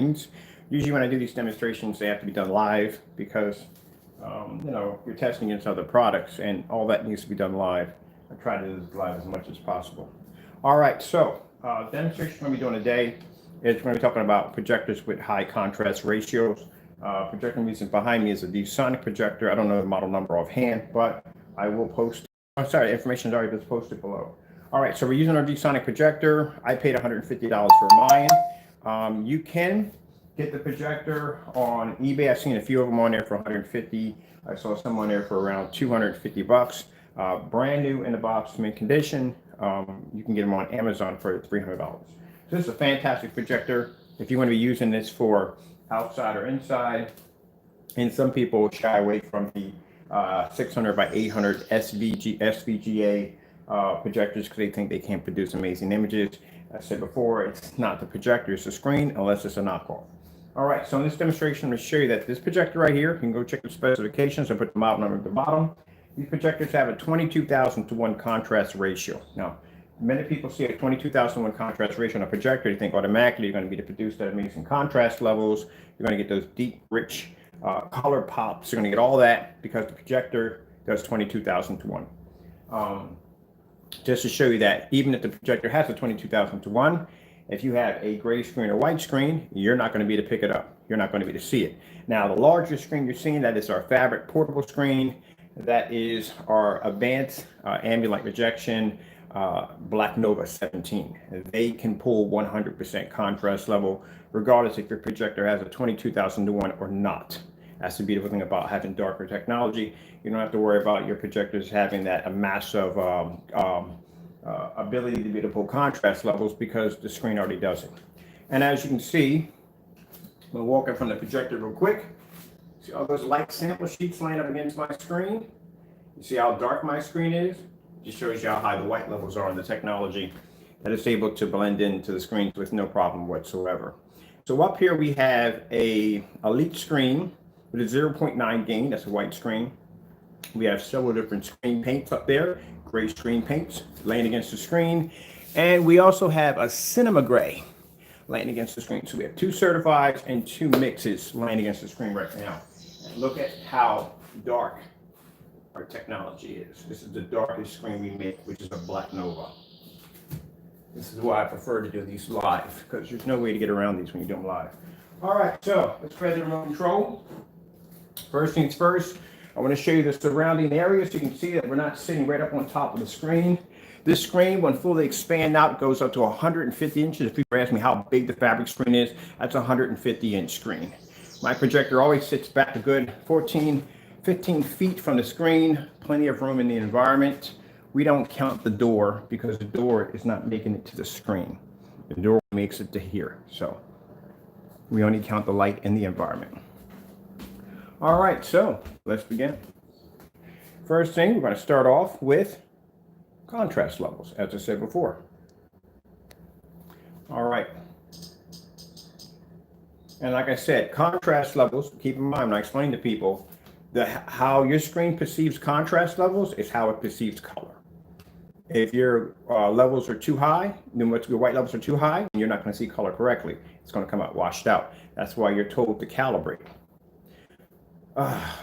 screens. Usually when I do these demonstrations, they have to be done live because, you know, you're testing against other products and all that needs to be done live. I try to do this live as much as possible. All right, so demonstration we're going to be doing today is we're going to be talking about projectors with high contrast ratios. Projector I'm using behind me is a VIEWSONIC projector. I don't know the model number offhand, but I will post. Oh, sorry, information is already been posted below. All right, so we're using our VIEWSONIC projector. I paid $150 for mine. You can get the projector on eBay. I've seen a few of them on there for $150. I saw some on there for around $250. Brand new in the box, mint condition. You can get them on Amazon for $300. So this is a fantastic projector. If you want to be using this for outside or inside, and some people shy away from the 600 by 800 SVGA projectors because they think they can't produce amazing images. I said before, it's not the projector, it's the screen, unless it's a knockoff. All right, so in this demonstration, I'm going to show you that this projector right here, you can go check the specifications and put the model number at the bottom. These projectors have a 22,000 to 1 contrast ratio. Now, many people see a 22,000 to 1 contrast ratio on a projector. You think automatically you're going to be able to produce that amazing contrast levels. You're going to get those deep, rich color pops. You're going to get all that because the projector does 22,000 to 1. Just to show you that even if the projector has a 22,000 to 1, if you have a gray screen or white screen, you're not going to be able to pick it up. You're not going to be able to see it. Now, the larger screen you're seeing, that is our fabric portable screen. That is our advanced ambient rejection Black Nova 17. They can pull 100% contrast level, regardless if your projector has a 22,000 to 1 or not. That's the beautiful thing about having darker technology. You don't have to worry about your projectors having that massive ability to be able to pull contrast levels because the screen already does it. And as you can see, I'm going to walk in from the projector real quick. See all those light sample sheets laying up against my screen? You see how dark my screen is? It just shows you how high the white levels are in the technology that is able to blend into the screens with no problem whatsoever. So up here we have a elite screen with a 0.9 gain. That's a white screen. We have several different screen paints up there, gray screen paints laying against the screen. And we also have a cinema gray laying against the screen. So we have 2 certifieds and 2 mixes laying against the screen right now. And look at how dark our technology is. This is the darkest screen we make, which is a Black Nova. This is why I prefer to do these live, because there's no way to get around these when you do them live. All right, so let's try the remote control. First things first, I want to show you the surrounding area so you can see that we're not sitting right up on top of the screen. This screen, when fully expanded out, goes up to 150 inches. If people ask me how big the fabric screen is, that's a 150-inch screen. My projector always sits back a good 15 feet from the screen, plenty of room in the environment. We don't count the door because the door is not making it to the screen. The door makes it to here. So we only count the light in the environment. All right, so let's begin. First thing, we're going to start off with contrast levels, as I said before. All right. And like I said, contrast levels, keep in mind when I explain to people, how your screen perceives contrast levels is how it perceives color. If your levels are too high, then your white levels are too high, you're not going to see color correctly. It's going to come out washed out. That's why you're told to calibrate.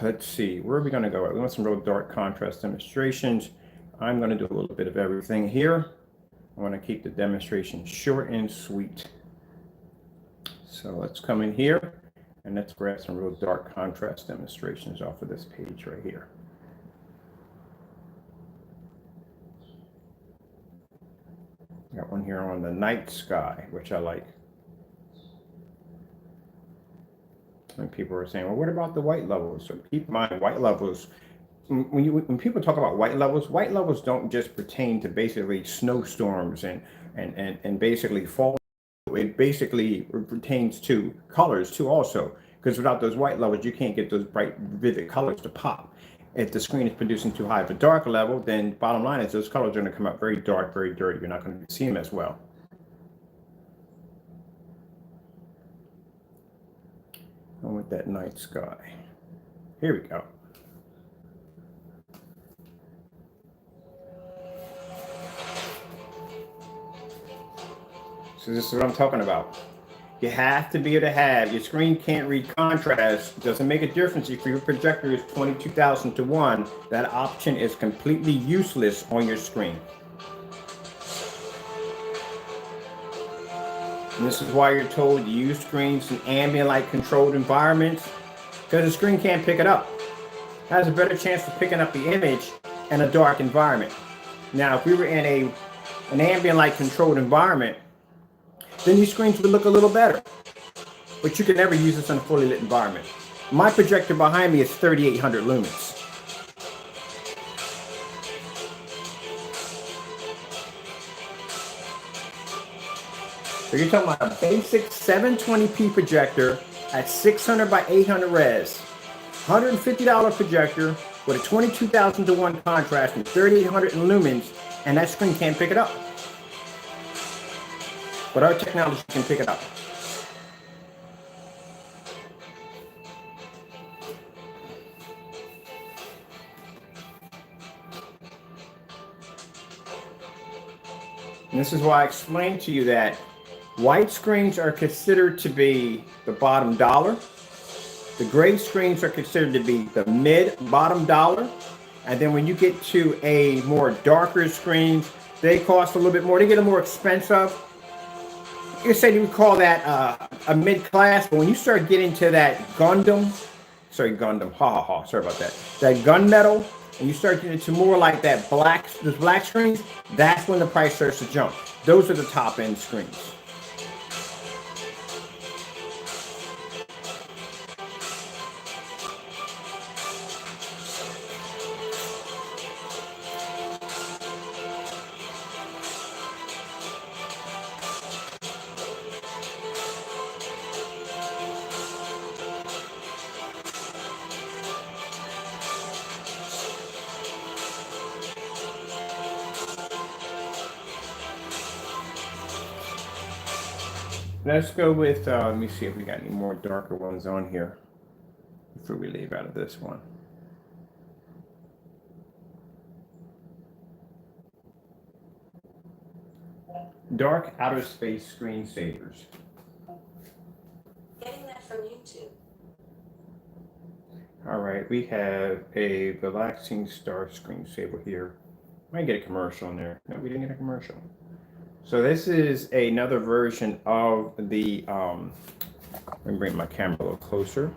Let's see, where are we going to go? We want some real dark contrast demonstrations. I'm going to do a little bit of everything here. I want to keep the demonstration short and sweet. So let's come in here and let's grab some real dark contrast demonstrations off of this page right here. Got one here on the night sky, which I like. And people are saying, well, what about the white levels? So keep in mind, white levels, when people talk about white levels don't just pertain to basically snowstorms and basically fall. It basically pertains to colors too also, because without those white levels, you can't get those bright, vivid colors to pop. If the screen is producing too high of a dark level, then bottom line is those colors are going to come out very dark, very dirty. You're not going to see them as well. And with that night sky. Here we go. So this is what I'm talking about. You have to be able to have, your screen can't read contrast. It doesn't make a difference if your projector is 22,000 to 1. That option is completely useless on your screen. And this is why you're told to use screens in ambient light controlled environments, because the screen can't pick it up. It has a better chance of picking up the image in a dark environment. Now, if we were in an ambient light controlled environment, then these screens would look a little better. But you can never use this in a fully lit environment. My projector behind me is 3,800 lumens. So you're talking about a basic 720p projector at 600 by 800 res. $150 projector with a 22,000 to 1 contrast and 3,800 lumens, and that screen can't pick it up. But our technology can pick it up. And this is why I explained to you that white screens are considered to be the bottom dollar. The gray screens are considered to be the mid-bottom dollar. And then when you get to a more darker screens, they cost a little bit more. They get a more expensive. You said you would call that a mid-class, but when you start getting to that sorry, sorry about that, that gunmetal, and you start getting to more like that those black screens, that's when the price starts to jump. Those are the top end screens. Let's go with, let me see if we got any more darker ones on here before we leave out of this one. Dark outer space screensavers. Getting that from YouTube. All right, we have a relaxing star screensaver here. Might get a commercial in there. No, we didn't get a commercial. So this is another version of the, let me bring my camera a little closer,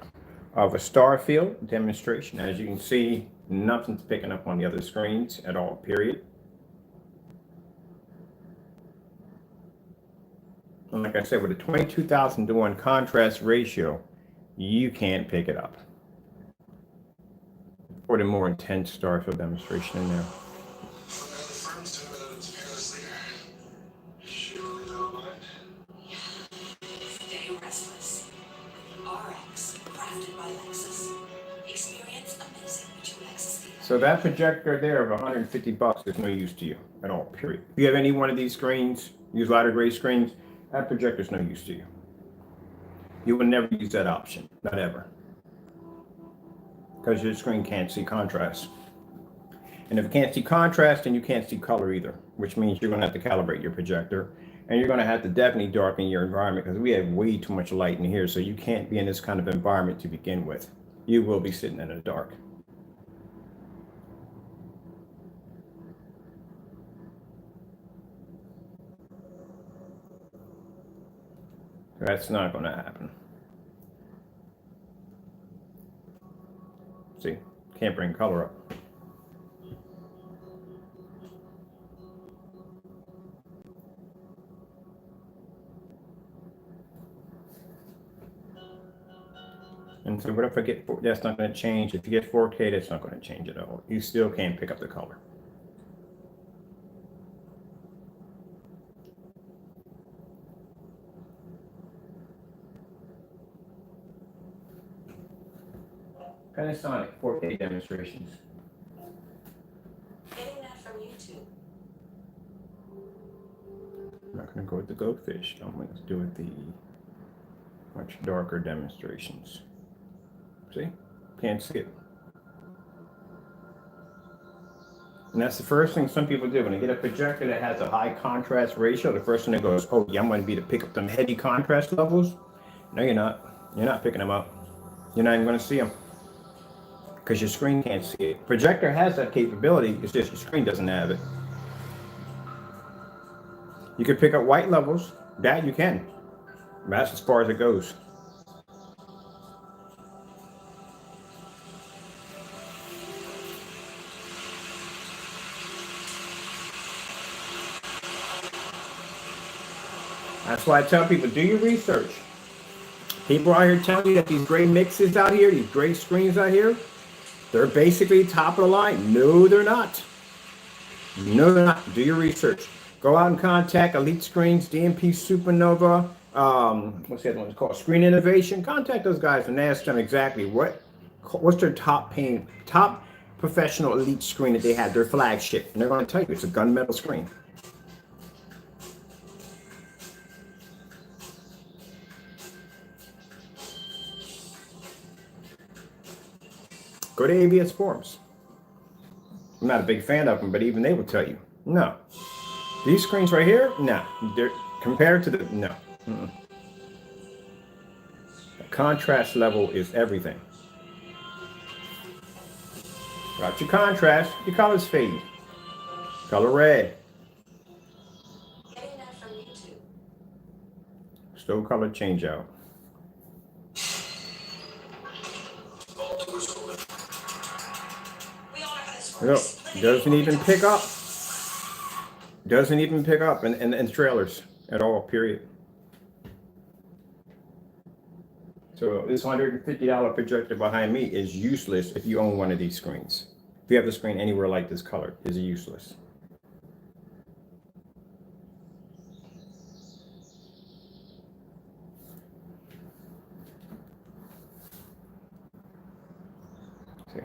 of a star field demonstration. As you can see, nothing's picking up on the other screens at all, period. And like I said, with a 22,000 to 1 contrast ratio, you can't pick it up. For the more intense star field demonstration in there. So that projector there of 150 bucks is no use to you at all, period. If you have any one of these screens, use lighter gray screens, that projector is no use to you. You will never use that option, not ever. Because your screen can't see contrast. And if it can't see contrast, then you can't see color either, which means you're gonna have to calibrate your projector, and you're gonna have to definitely darken your environment because we have way too much light in here, so you can't be in this kind of environment to begin with. You will be sitting in the dark. That's not going to happen. See, can't bring color up. And so what if I get, that's not going to change. If you get 4K, that's not going to change at all. You still can't pick up the color. Panasonic 4K demonstrations. Getting that from YouTube. I'm not going to go with the goldfish. I'm going to do with the much darker demonstrations. See? Can't see it. And that's the first thing some people do when they get a projector that has a high contrast ratio. The first thing they go is, "Oh, yeah, I'm going to be to pick up them heavy contrast levels." No, you're not. You're not picking them up. You're not even going to see them because your screen can't see it. Projector has that capability. It's just your screen doesn't have it. You can pick up white levels. That you can. That's as far as it goes. That's why I tell people, do your research. People out here telling you that these gray mixes out here, these gray screens out here, they're basically top of the line. No, they're not. No, they're not. Do your research. Go out and contact Elite Screens, DMP Supernova, what's the other one called? Screen Innovation. Contact those guys and ask them exactly what's their top professional elite screen that they have, their flagship. And they're going to tell you it's a gunmetal screen. Go to ABS forums. I'm not a big fan of them, but even they will tell you, no. These screens right here, no. They're compared to the, no. The contrast level is everything. Got your contrast, your colors fade. Color red. Getting that from YouTube. Still color change out. Look, doesn't even pick up. Doesn't even pick up in trailers at all, period. So this $150 projector behind me is useless if you own one of these screens. If you have the screen anywhere like this color, it's useless. See?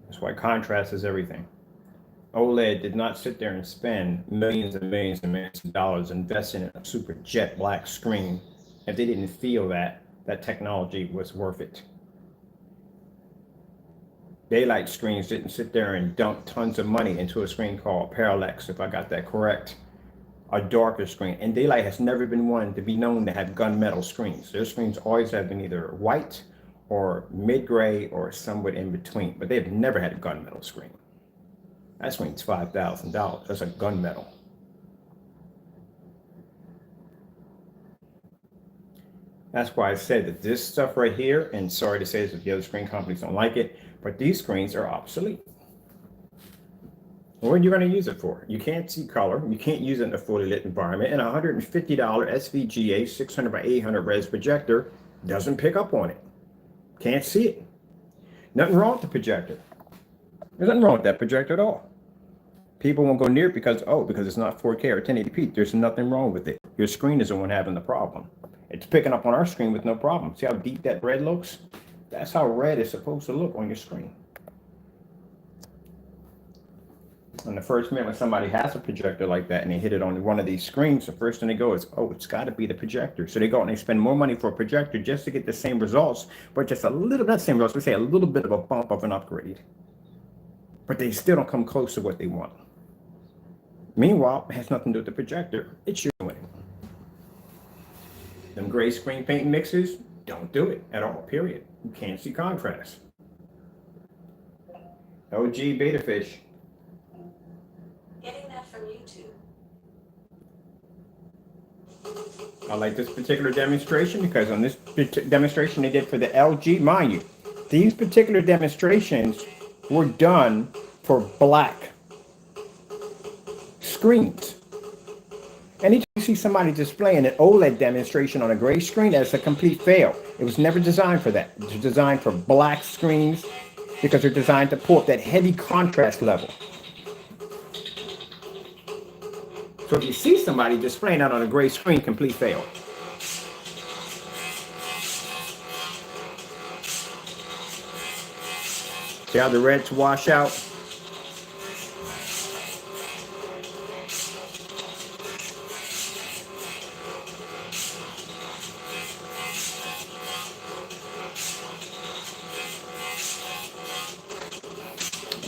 That's why contrast is everything. OLED did not sit there and spend millions and millions and millions of dollars investing in a super jet black screen if they didn't feel that technology was worth it. Daylight screens didn't sit there and dump tons of money into a screen called Parallax, if I got that correct. A darker screen. And Daylight has never been one to be known to have gunmetal screens. Their screens always have been either white or mid-gray or somewhat in between, but they've never had a gunmetal screen. That screen's $5,000. That's a gunmetal. That's why I said that this stuff right here, and sorry to say this if the other screen companies don't like it, but these screens are obsolete. What are you going to use it for? You can't see color. You can't use it in a fully lit environment. And a $150 SVGA 600 by 800 res projector doesn't pick up on it. Can't see it. Nothing wrong with the projector. There's nothing wrong with that projector at all. People won't go near it because it's not 4K or 1080p. There's nothing wrong with it. Your screen is the one having the problem. It's picking up on our screen with no problem. See how deep that red looks? That's how red is supposed to look on your screen. And the first minute when somebody has a projector like that and they hit it on one of these screens, the first thing they go is, oh, it's got to be the projector. So they go out and they spend more money for a projector just to get the same results, but just a little, not the same results, we say a little bit of a bump of an upgrade. But they still don't come close to what they want. Meanwhile, it has nothing to do with the projector. It's your doing it. Them gray screen paint mixes, don't do it at all, period. You can't see contrast. OG beta fish. Getting that from YouTube. I like this particular demonstration because on this demonstration they did for the LG, mind you, these particular demonstrations were done for black screens. Anytime you see somebody displaying an OLED demonstration on a gray screen, that's a complete fail. It was never designed for that. It was designed for black screens because they're designed to pull up that heavy contrast level. So if you see somebody displaying that on a gray screen, complete fail. See how the reds wash out?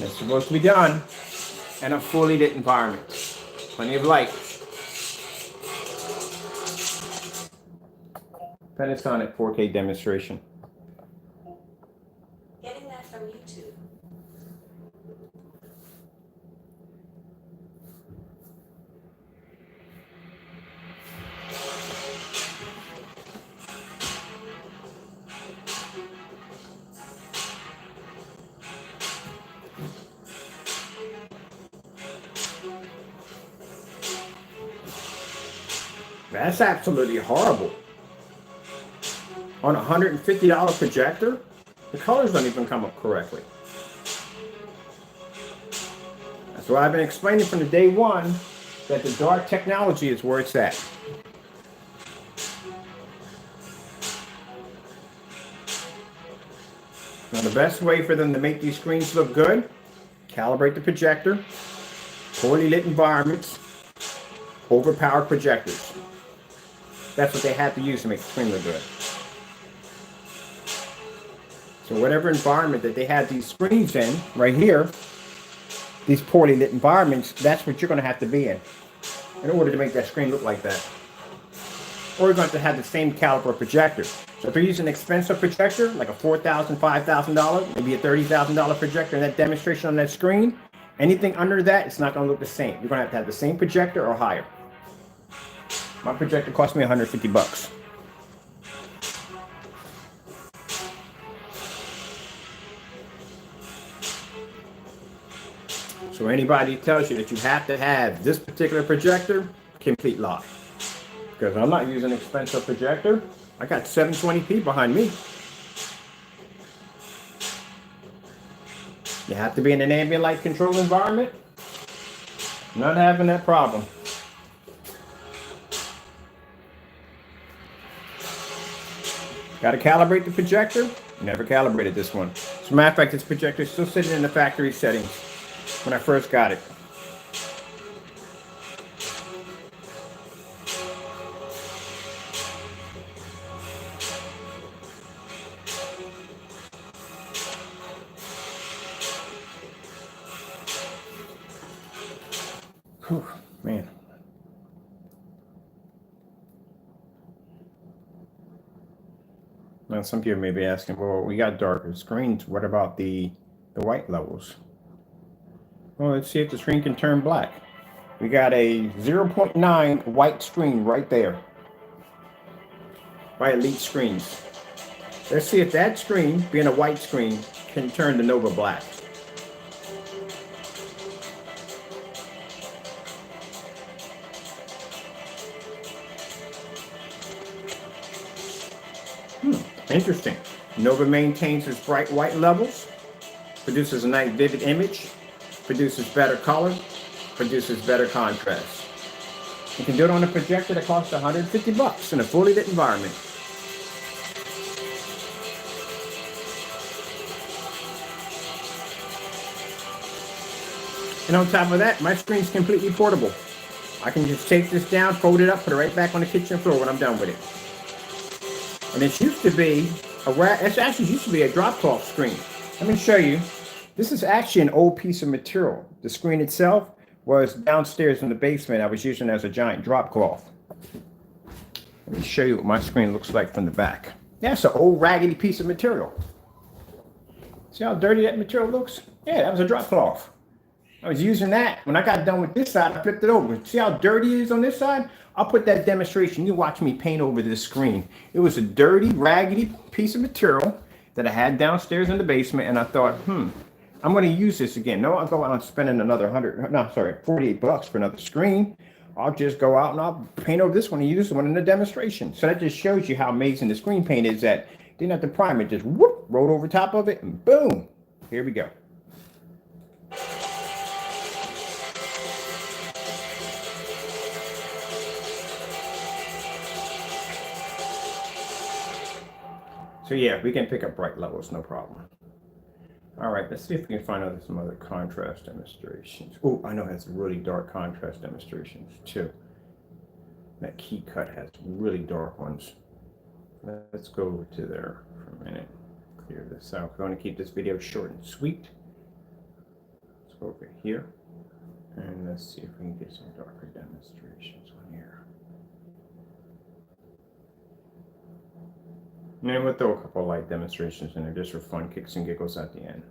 It's supposed to be done in a fully lit environment. Plenty of light. VIEWSONIC 4K demonstration. Getting that from YouTube. That's absolutely horrible. On a $150 projector, the colors don't even come up correctly. That's why I've been explaining from the day one that the dark technology is where it's at. Now the best way for them to make these screens look good, calibrate the projector, poorly lit environments, overpowered projectors. That's what they have to use to make the screen look good. So whatever environment that they have these screens in, right here, these poorly lit environments, that's what you're going to have to be in order to make that screen look like that. Or you're going to have the same caliber projector. So if you're using an expensive projector, like a $4,000, $5,000, maybe a $30,000 projector in that demonstration on that screen, anything under that, it's not going to look the same. You're going to have the same projector or higher. My projector cost me 150 bucks. So anybody tells you that you have to have this particular projector, complete lie. Because I'm not using an expensive projector. I got 720p behind me. You have to be in an ambient light controlled environment. Not having that problem. Got to calibrate the projector. Never calibrated this one. As a matter of fact, this projector is still sitting in the factory settings when I first got it. Whew, man. Now some people may be asking, well, we got darker screens. What about the white levels? Well, let's see if the screen can turn black. We got a 0.9 white screen right there by Elite Screens. Let's see if that screen, being a white screen, can turn the Nova black. Interesting. Nova maintains its bright white levels, produces a nice vivid image, produces better color, produces better contrast. You can do it on a projector that costs 150 bucks in a fully lit environment. And on top of that, my screen's completely portable. I can just take this down, fold it up, put it right back on the kitchen floor when I'm done with it. And it used to be it actually used to be a drop cloth screen. Let me show you. This is actually an old piece of material. The screen itself was downstairs in the basement. I was using it as a giant drop cloth. Let me show you what my screen looks like from the back. That's an old raggedy piece of material. See how dirty that material looks? Yeah, that was a drop cloth. I was using that. When I got done with this side, I flipped it over. See how dirty it is on this side? I'll put that demonstration. You watch me paint over this screen. It was a dirty, raggedy piece of material that I had downstairs in the basement, and I thought, I'm going to use this again. No, I'll go out and spending another 48 bucks for another screen. I'll just go out and I'll paint over this one and use this one in the demonstration. So that just shows you how amazing the screen paint is that didn't have to prime it, just whoop, rolled over top of it, and boom, here we go. So yeah, we can pick up bright levels, no problem. All right, let's see if we can find out some other contrast demonstrations. Oh, I know it has really dark contrast demonstrations too. That key cut has really dark ones. Let's go over to there for a minute. Clear this out. We're going to keep this video short and sweet. Let's go over here. And let's see if we can get some darker demonstrations on here. And then we'll throw a couple of light demonstrations in there just for fun, kicks and giggles at the end.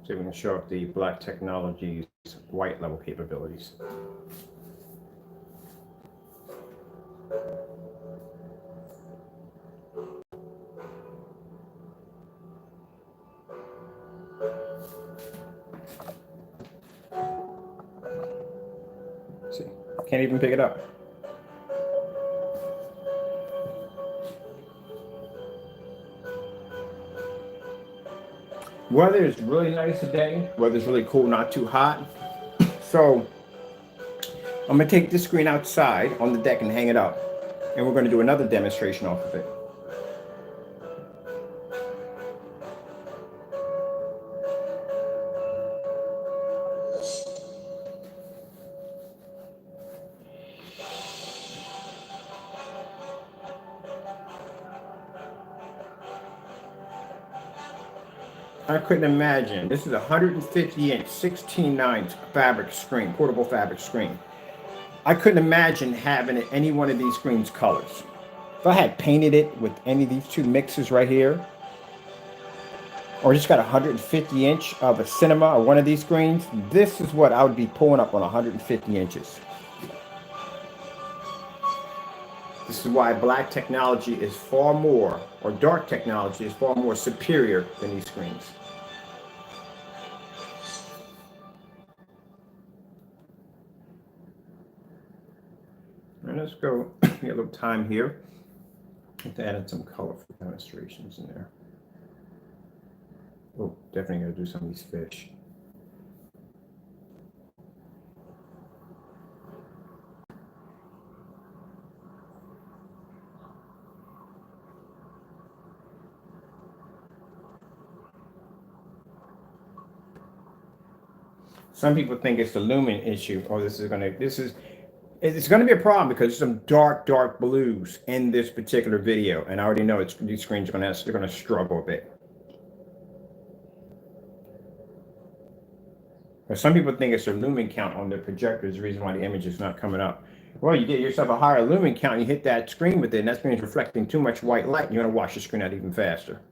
So we can show up the Black Technologies white level capabilities. See, can't even pick it up. Weather is really nice today. Weather's really cool, not too hot. So I'm gonna take this screen outside on the deck and hang it up. And we're gonna do another demonstration off of it. I couldn't imagine. This is a 150-inch 16:9 fabric screen, portable fabric screen. I couldn't imagine having it any one of these screens colors. If I had painted it with any of these two mixes right here, or just got a 150-inch of a cinema or one of these screens, this is what I would be pulling up on 150 inches. This is why black technology is far more, or dark technology is far more superior than these screens. And let's go get a little time here to add in some colorful demonstrations in there. Oh, definitely gonna do some of these fish. Some people think it's the lumen issue, or it's gonna be a problem because there's some dark blues in this particular video, and I already know these screens are they're gonna struggle a bit. But some people think it's a lumen count on the projector is the reason why the image is not coming up. Well, you get yourself a higher lumen count, you hit that screen with it, and that screen is reflecting too much white light, and you're gonna wash the screen out even faster.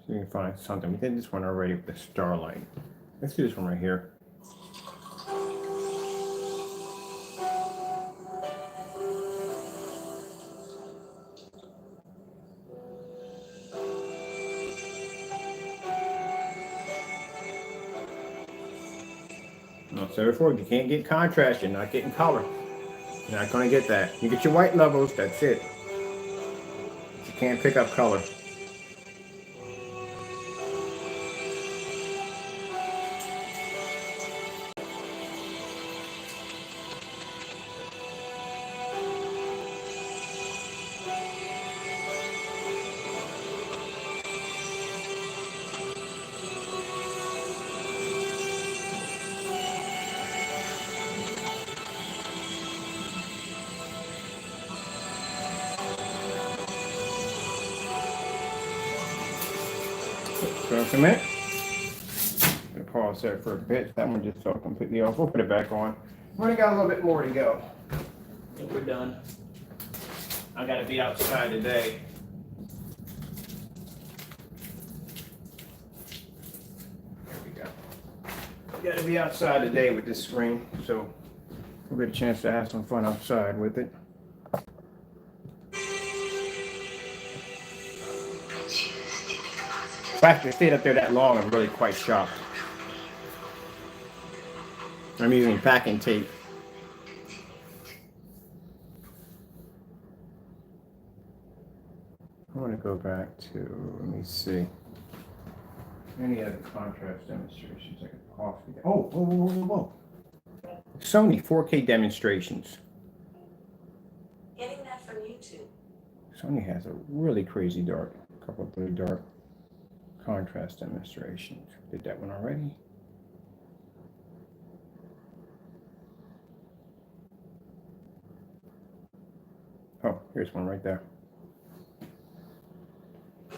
So you can find something. We did this one already with the starlight. Let's do this one right here. I'll say before, you can't get contrast, you're not getting color. You're not going to get that. You get your white levels, that's it. But you can't pick up color. So in a minute, I'm going to pause there for a bit. That one just fell completely off. We'll put it back on. We only got a little bit more to go. I think we're done. I got to be outside today. There we go. Got to be outside today with this screen, so we'll get a chance to have some fun outside with it. fact, it stayed up there that long, I'm really quite shocked. I'm using packing tape. I want to go back to, let me see. Any other contrast demonstrations I could possibly. Oh, whoa, whoa, whoa, whoa. Sony 4K demonstrations. Getting that from YouTube. Sony has a really crazy dark, couple of really dark contrast demonstrations. Did that one already? Oh, here's one right there.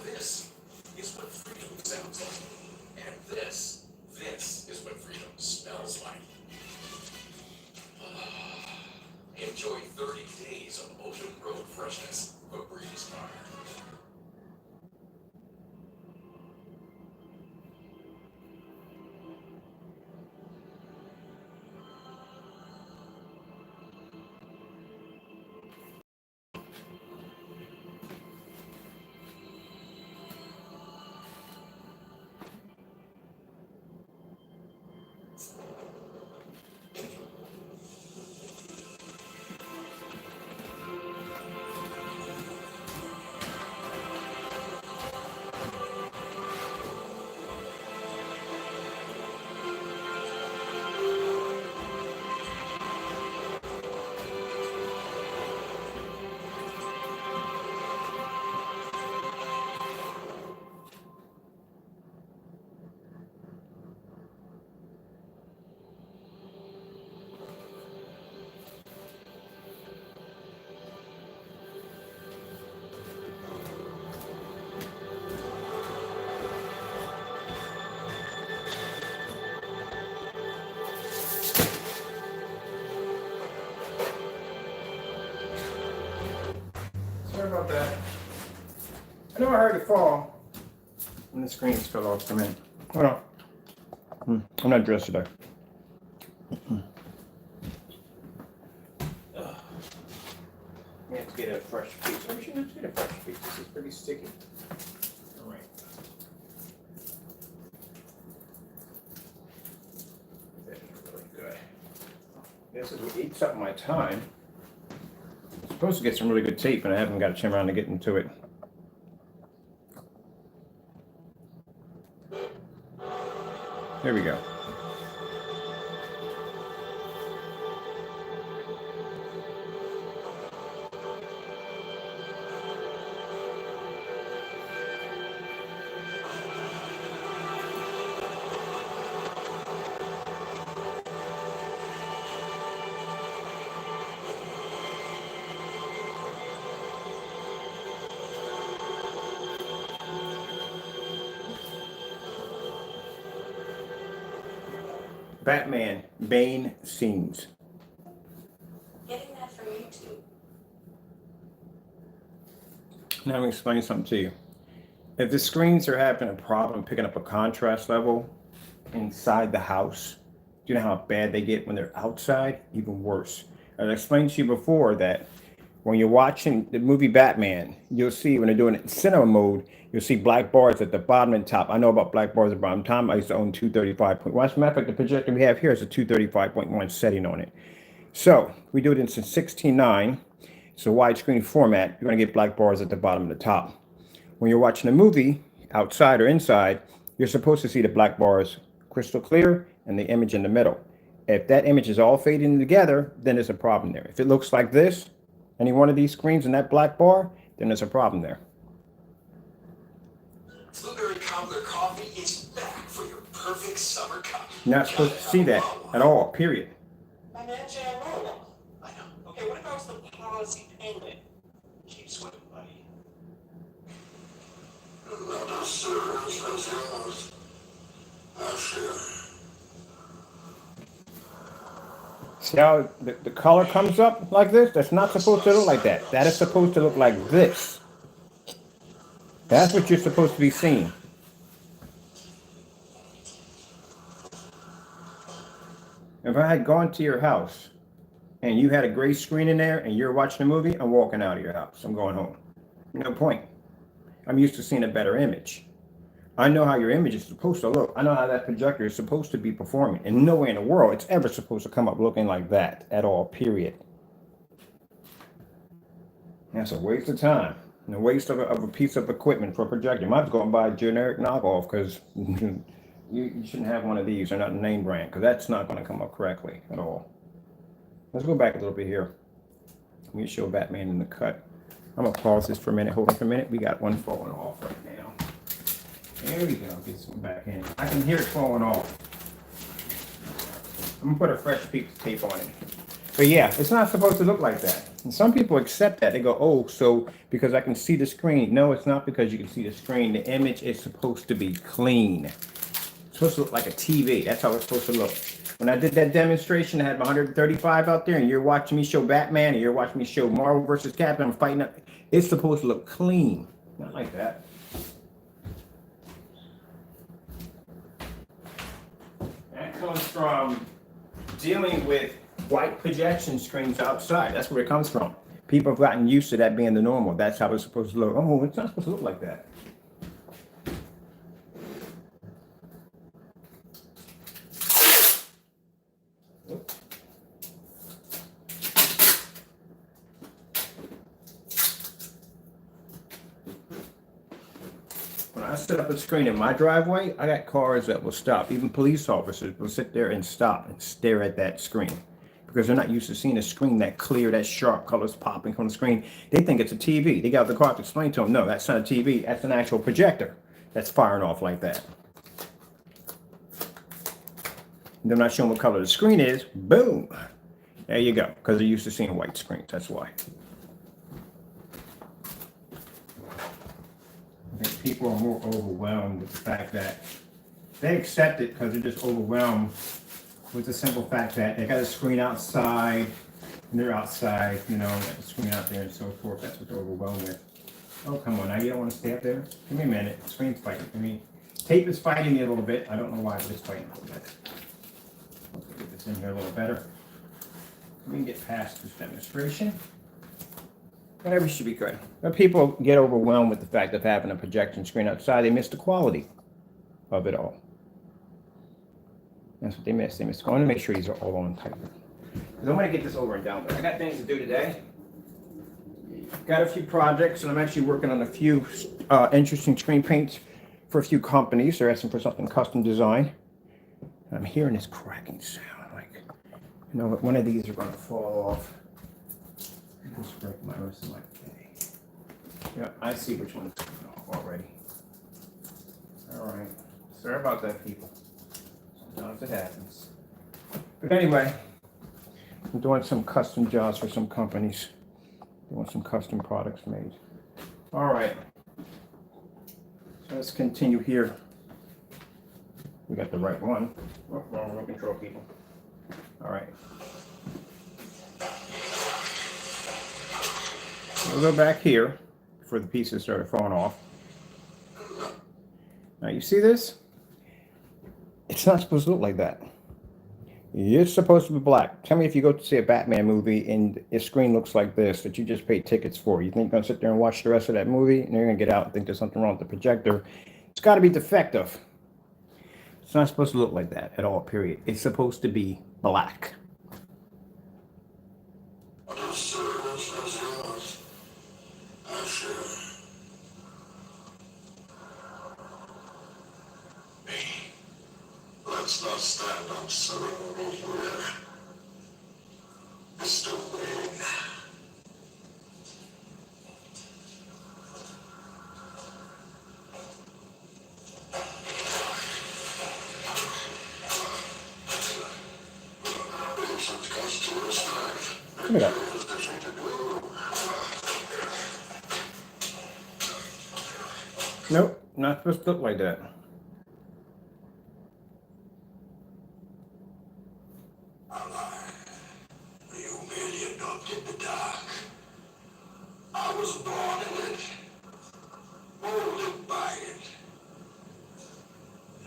This is what freedom sounds like. And this is what freedom smells like. Enjoy 30 days of open road freshness from Breeze Car. Sorry about that. I know I heard it fall when the screens fell off. Come in. Hold on. I'm not dressed today. We have to get a fresh piece. We should have to get a fresh piece. This is pretty sticky. All right. That's really good. This is what eats up my time. I'm supposed to get some really good tape, and I haven't got a chance around to getting to it. There we go. Batman Bane scenes. Getting that from YouTube. Now I'm going to explain something to you. If the screens are having a problem picking up a contrast level inside the house, do you know how bad they get when they're outside? Even worse. I explained to you before that when you're watching the movie Batman, you'll see when they're doing it in cinema mode, you'll see black bars at the bottom and top. I know about black bars at the bottom. Tom, I used to own 235.1. As a matter of fact, the projector we have here is a 235.1 setting on it. So we do it in 16:9. It's a widescreen format. You're going to get black bars at the bottom and the top. When you're watching a movie outside or inside, you're supposed to see the black bars crystal clear and the image in the middle. If that image is all fading together, then there's a problem there. If it looks like this, any one of these screens in that black bar, then there's a problem there. Blueberry Cobbler Coffee is back for your perfect summer cup. You're not supposed to see that at all, period. My man Jan Roll. I know. Okay, what about the policy payment? Keep swimming, buddy. See how the color comes up like this? That's not supposed to look like that. That is supposed to look like this. That's what you're supposed to be seeing. If I had gone to your house and you had a gray screen in there and you're watching a movie, I'm walking out of your house. I'm going home. No point. I'm used to seeing a better image. I know how your image is supposed to look. I know how that projector is supposed to be performing. And nowhere in the world it's ever supposed to come up looking like that at all, period. That's a waste of time and a waste of a piece of equipment for a projector. You might as well go and buy a generic knockoff, because you shouldn't have one of these. They're not a name brand, because that's not going to come up correctly at all. Let's go back a little bit here. Let me show Batman in the cut. I'm going to pause this for a minute. Hold on for a minute. We got one falling off right now. There we go. Get some back in. I can hear it falling off. I'm going to put a fresh piece of tape on it. But yeah, it's not supposed to look like that. And some people accept that. They go, oh, so because I can see the screen. No, it's not because you can see the screen. The image is supposed to be clean. It's supposed to look like a TV. That's how it's supposed to look. When I did that demonstration, I had 135 out there, and you're watching me show Batman, and you're watching me show Marvel versus Captain. I'm fighting up. It's supposed to look clean. Not like that. That comes from dealing with white projection screens outside. That's where it comes from. People have gotten used to that being the normal. That's how it's supposed to look. Oh, it's not supposed to look like that. When I set up a screen in my driveway, I got cars that will stop. Even police officers will sit there and stop and stare at that screen, because they're not used to seeing a screen that clear, that sharp, colors popping from the screen. They think it's a TV. They got out the car to explain to them, no, that's not a TV. That's an actual projector that's firing off like that. And they're not showing what color the screen is. Boom. There you go. Because they're used to seeing white screens. That's why. I think people are more overwhelmed with the fact that they accept it because they're just overwhelmed with the simple fact that they got a screen outside, and they're outside, you know, got the screen out there and so forth. That's what they're overwhelmed with. Oh, come on, now you don't want to stay up there? Give me a minute. The screen's fighting. I mean, tape is fighting me a little bit. I don't know why, but it's fighting a little bit. Let's get this in here a little better. We can get past this demonstration. Whatever should be good. But people get overwhelmed with the fact of having a projection screen outside. They miss the quality of it all. That's what they miss. They miss. I want to make sure these are all on tight. Because I'm going to get this over and done with. I got things to do today. Got a few projects, and I'm actually working on a few interesting screen paints for a few companies. They're asking for something custom design. I'm hearing this cracking sound. Like, you know, one of these are going to fall off. Just break my wrist in my face. Yeah, I see which one's coming off already. All right. Sorry about that, people. Sometimes it happens. But anyway, I'm doing some custom jobs for some companies. They want some custom products made. All right. So let's continue here. We got the right one. Oh, wrong remote control, people. All right. We'll go back here before the pieces started falling off. Now you see this? It's not supposed to look like that. It's supposed to be black. Tell me if you go to see a Batman movie and the screen looks like this that you just paid tickets for. You think you're going to sit there and watch the rest of that movie and you're going to get out and think there's something wrong with the projector? It's got to be defective. It's not supposed to look like that at all, period. It's supposed to be black. Let's not stand on ceremony here. Mr. Wayne. Look at that. Nope, not supposed to look like that. You merely adopted the dark. I was born in it, molded by it.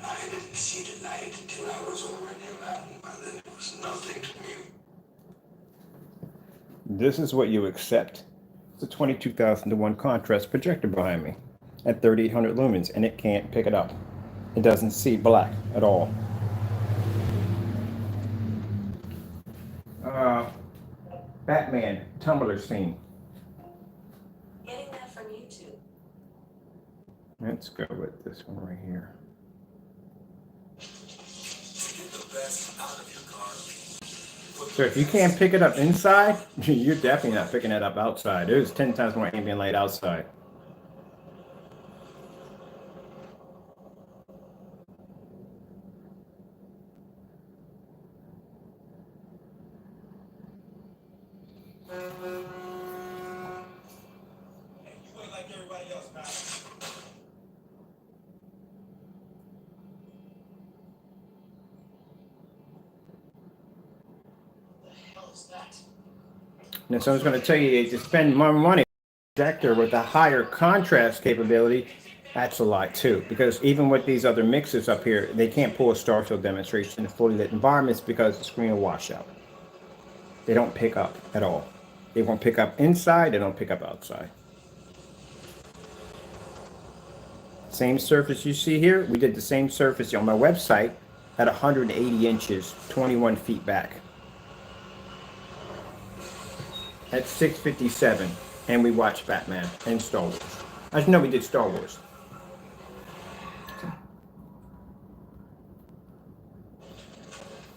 I didn't see the light until I was already around. By then it was nothing to me. This is what you accept. It's a 22,000 to 1 contrast projector behind me. at 3800 lumens, and it can't pick it up. It doesn't see black at all. Batman Tumblr scene. Getting that from YouTube. Let's go with this one right here. Get the best out of your car. So if you can't pick it up inside, you're definitely not picking it up outside. There's 10 times more ambient light outside. Hey, you ain't like everybody else, man. What the hell is that? And someone's going to tell you to spend more money. Projector with a higher contrast capability, that's a lie too. Because even with these other mixers up here, they can't pull a star field demonstration in fully lit environments because the screen will wash out. They don't pick up at all. They won't pick up inside, they don't pick up outside. Same surface you see here, we did the same surface on my website at 180 inches, 21 feet back. At 657, and we watched Batman and Star Wars. I know we did Star Wars.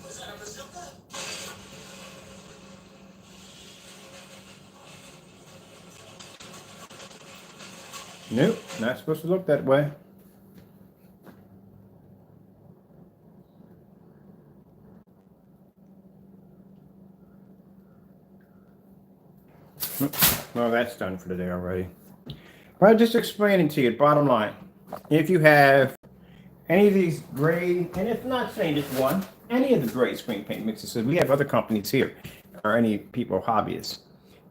Is that a bazooka? Nope, not supposed to look that way. Well, that's done for today already. Well, just explaining to you, bottom line, if you have any of these gray, and it's not saying just one, any of the gray screen paint mixes, so we have other companies here, or any people, hobbyists,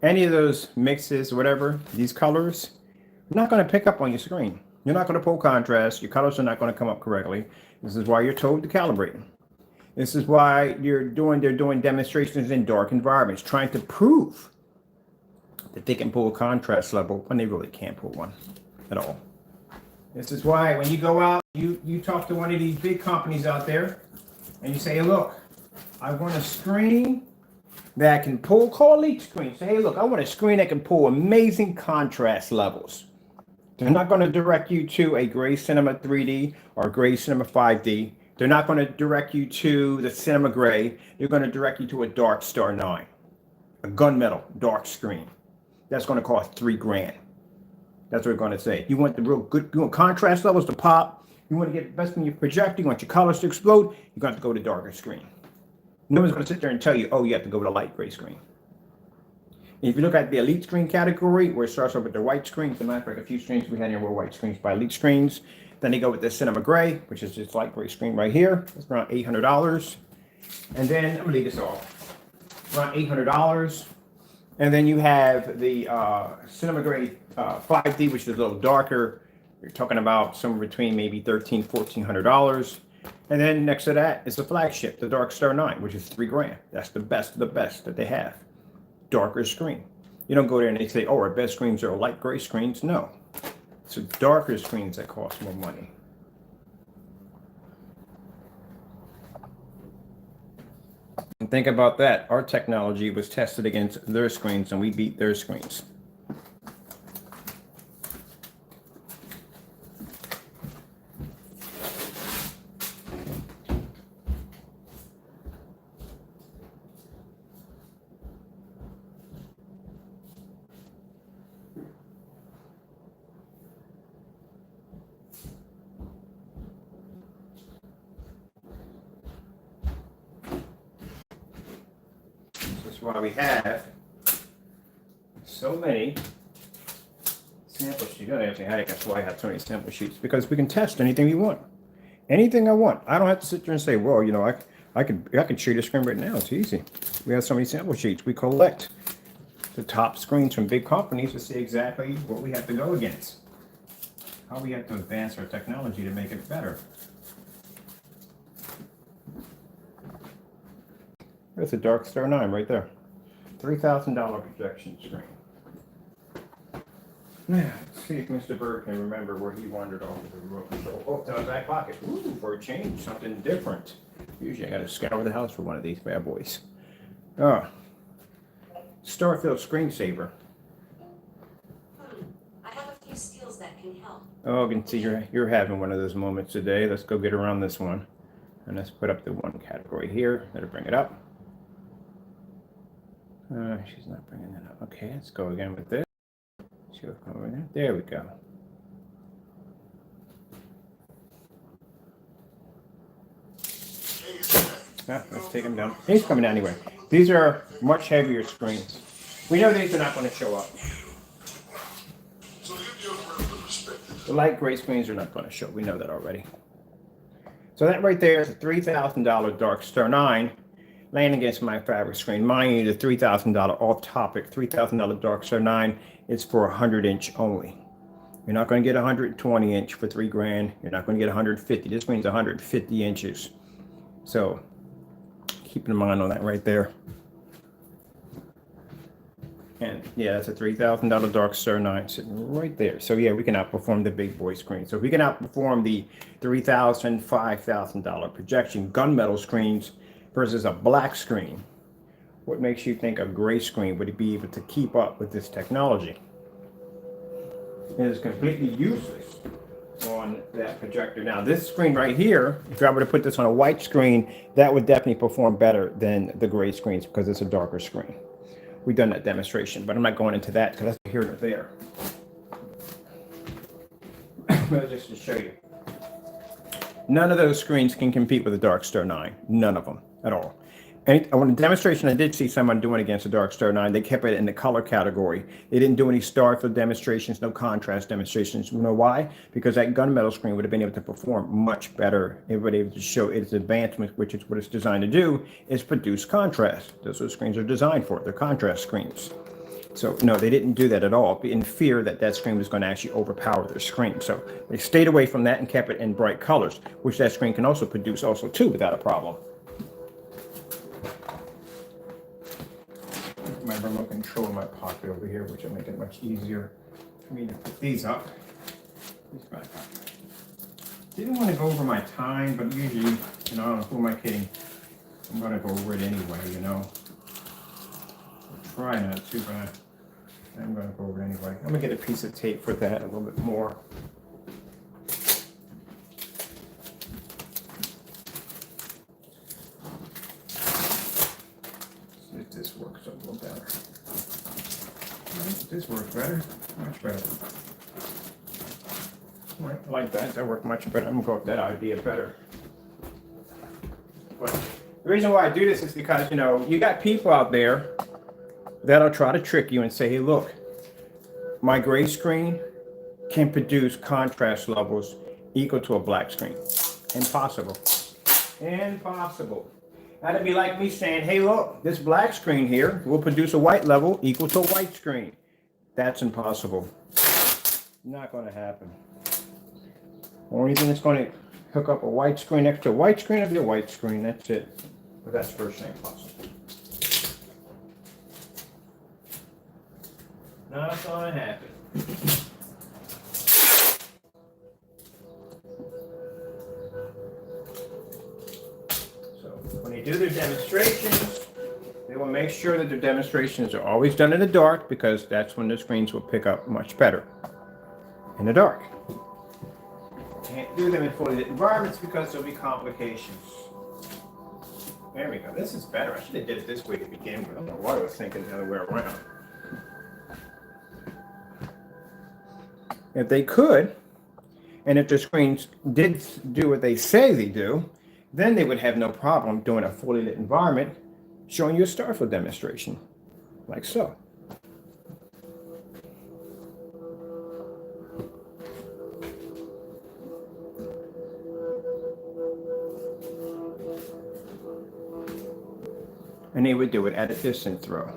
any of those mixes, whatever, these colors, not going to pick up on your screen. You're not going to pull contrast. Your colors are not going to come up correctly. This is why you're told to calibrate. This is why they're doing demonstrations in dark environments, trying to prove that they can pull a contrast level when they really can't pull one at all. This is why when you go out, you talk to one of these big companies out there, and you say, hey, look, I want a screen that can pull, call Elite Screen. Say, hey, look, I want a screen that can pull amazing contrast levels. They're not going to direct you to a Gray Cinema 3D or Gray Cinema 5D. They're not going to direct you to the Cinema Gray. They're going to direct you to a Dark Star 9, a gunmetal dark screen. That's going to cost $3,000. That's what we're going to say. You want the real good, you want contrast levels to pop. You want to get the best in your projector. You want your colors to explode. You're going to have to go to darker screen. No one's going to sit there and tell you, oh, you have to go with a light gray screen. If you look at the Elite Screen category, where it starts off with the white screen, as a matter of fact, a few screens we had here were white screens by Elite Screens. Then they go with the Cinema Gray, which is just light gray screen right here. It's around $800. And then, I'm going to leave this off. Around $800. And then you have the Cinema Gray 5D, which is a little darker. You're talking about somewhere between maybe $1,300, $1,400. And then next to that is the flagship, the Dark Star 9, which is $3,000. That's the best of the best that they have. Darker screen. You don't go there and they say, oh, our best screens are light gray screens. No. It's darker screens that cost more money. And think about that. Our technology was tested against their screens and we beat their screens. Why we have so many sample sheets. You gotta ask me how that's why I have so many sample sheets, because we can test anything we want. Anything I want. I don't have to sit there and say, well, you know, I can show you the screen right now. It's easy. We have so many sample sheets. We collect the top screens from big companies to see exactly what we have to go against. How we have to advance our technology to make it better. There's a Dark Star 9 right there. $3,000 projection screen. Let's see if Mr. Bird can remember where he wandered off of the remote control. Oh, to my back pocket. Ooh, for a change, something different. Usually I gotta scour the house for one of these bad boys. Oh, Starfield screensaver. I have a few skills that can help. Oh, I can see you're having one of those moments today. Let's go get around this one. And let's put up the one category here. That'll bring it up. She's not bringing that up. Okay, let's go again with this. See what's going over there. There we go. Let's take him down. He's coming down anyway. These are much heavier screens. We know these are not going to show up. The light gray screens are not going to show. We know that already. So that right there is a $3,000 Dark Star 9 laying against my fabric screen. Mind you, the $3,000 off-topic $3,000 Dark Star 9 is for 100-inch only. You're not going to get 120-inch for $3,000. You're not going to get 150. This screen's 150 inches. So keep in mind on that right there. And yeah, that's a $3,000 Dark Star 9 sitting right there. So yeah, we can outperform the big boy screen. So if we can outperform the $3,000, $5,000 projection gunmetal screens versus a black screen, what makes you think a gray screen would be able to keep up with this technology? It is completely useless on that projector. Now this screen right here, if I were to put this on a white screen, that would definitely perform better than the gray screens because it's a darker screen. We've done that demonstration, but I'm not going into that because that's here or there. But just to show you, none of those screens can compete with the Dark Star 9. None of them at all. And on a demonstration, I did see someone doing against the Dark Star 9. They kept it in the color category. They didn't do any Starfield demonstrations, no contrast demonstrations. You know why? Because that gunmetal screen would have been able to perform much better. It would be able to show its advancement, which is what it's designed to do, is produce contrast. Those are what screens are designed for. They're contrast screens. So no, they didn't do that at all, in fear that that screen was going to actually overpower their screen. So they stayed away from that and kept it in bright colors, which that screen can also produce too without a problem. My remote control in my pocket over here, which will make it much easier for me to put these up. Didn't want to go over my time, but usually, you know, who am I kidding? I'm going to go over it anyway, you know. I'll try not to, but I'm going to go over it anyway. I'm going to get a piece of tape for that a little bit more. This works a little better. This works better, much better. I like that. That worked much better. I'm gonna go with that idea better. But the reason why I do this is because, you know, you got people out there that'll try to trick you and say, hey, look, my gray screen can produce contrast levels equal to a black screen. Impossible. Impossible. That'd be like me saying, hey, look, this black screen here will produce a white level equal to a white screen. That's impossible. Not going to happen. Only thing that's going to hook up a white screen next to a white screen will be a white screen. That's it. But that's virtually impossible. Not going to happen. When they do their demonstrations, they will make sure that their demonstrations are always done in the dark because that's when the screens will pick up much better in the dark. Can't do them in fully lit environments because there'll be complications. There we go. This is better. I should have did it this way to begin with. I don't know why I was thinking the other way around. If they could, and if the screens did do what they say they do, then they would have no problem doing a fully lit environment, showing you a Starfield demonstration, like so. And they would do it at a distance throw.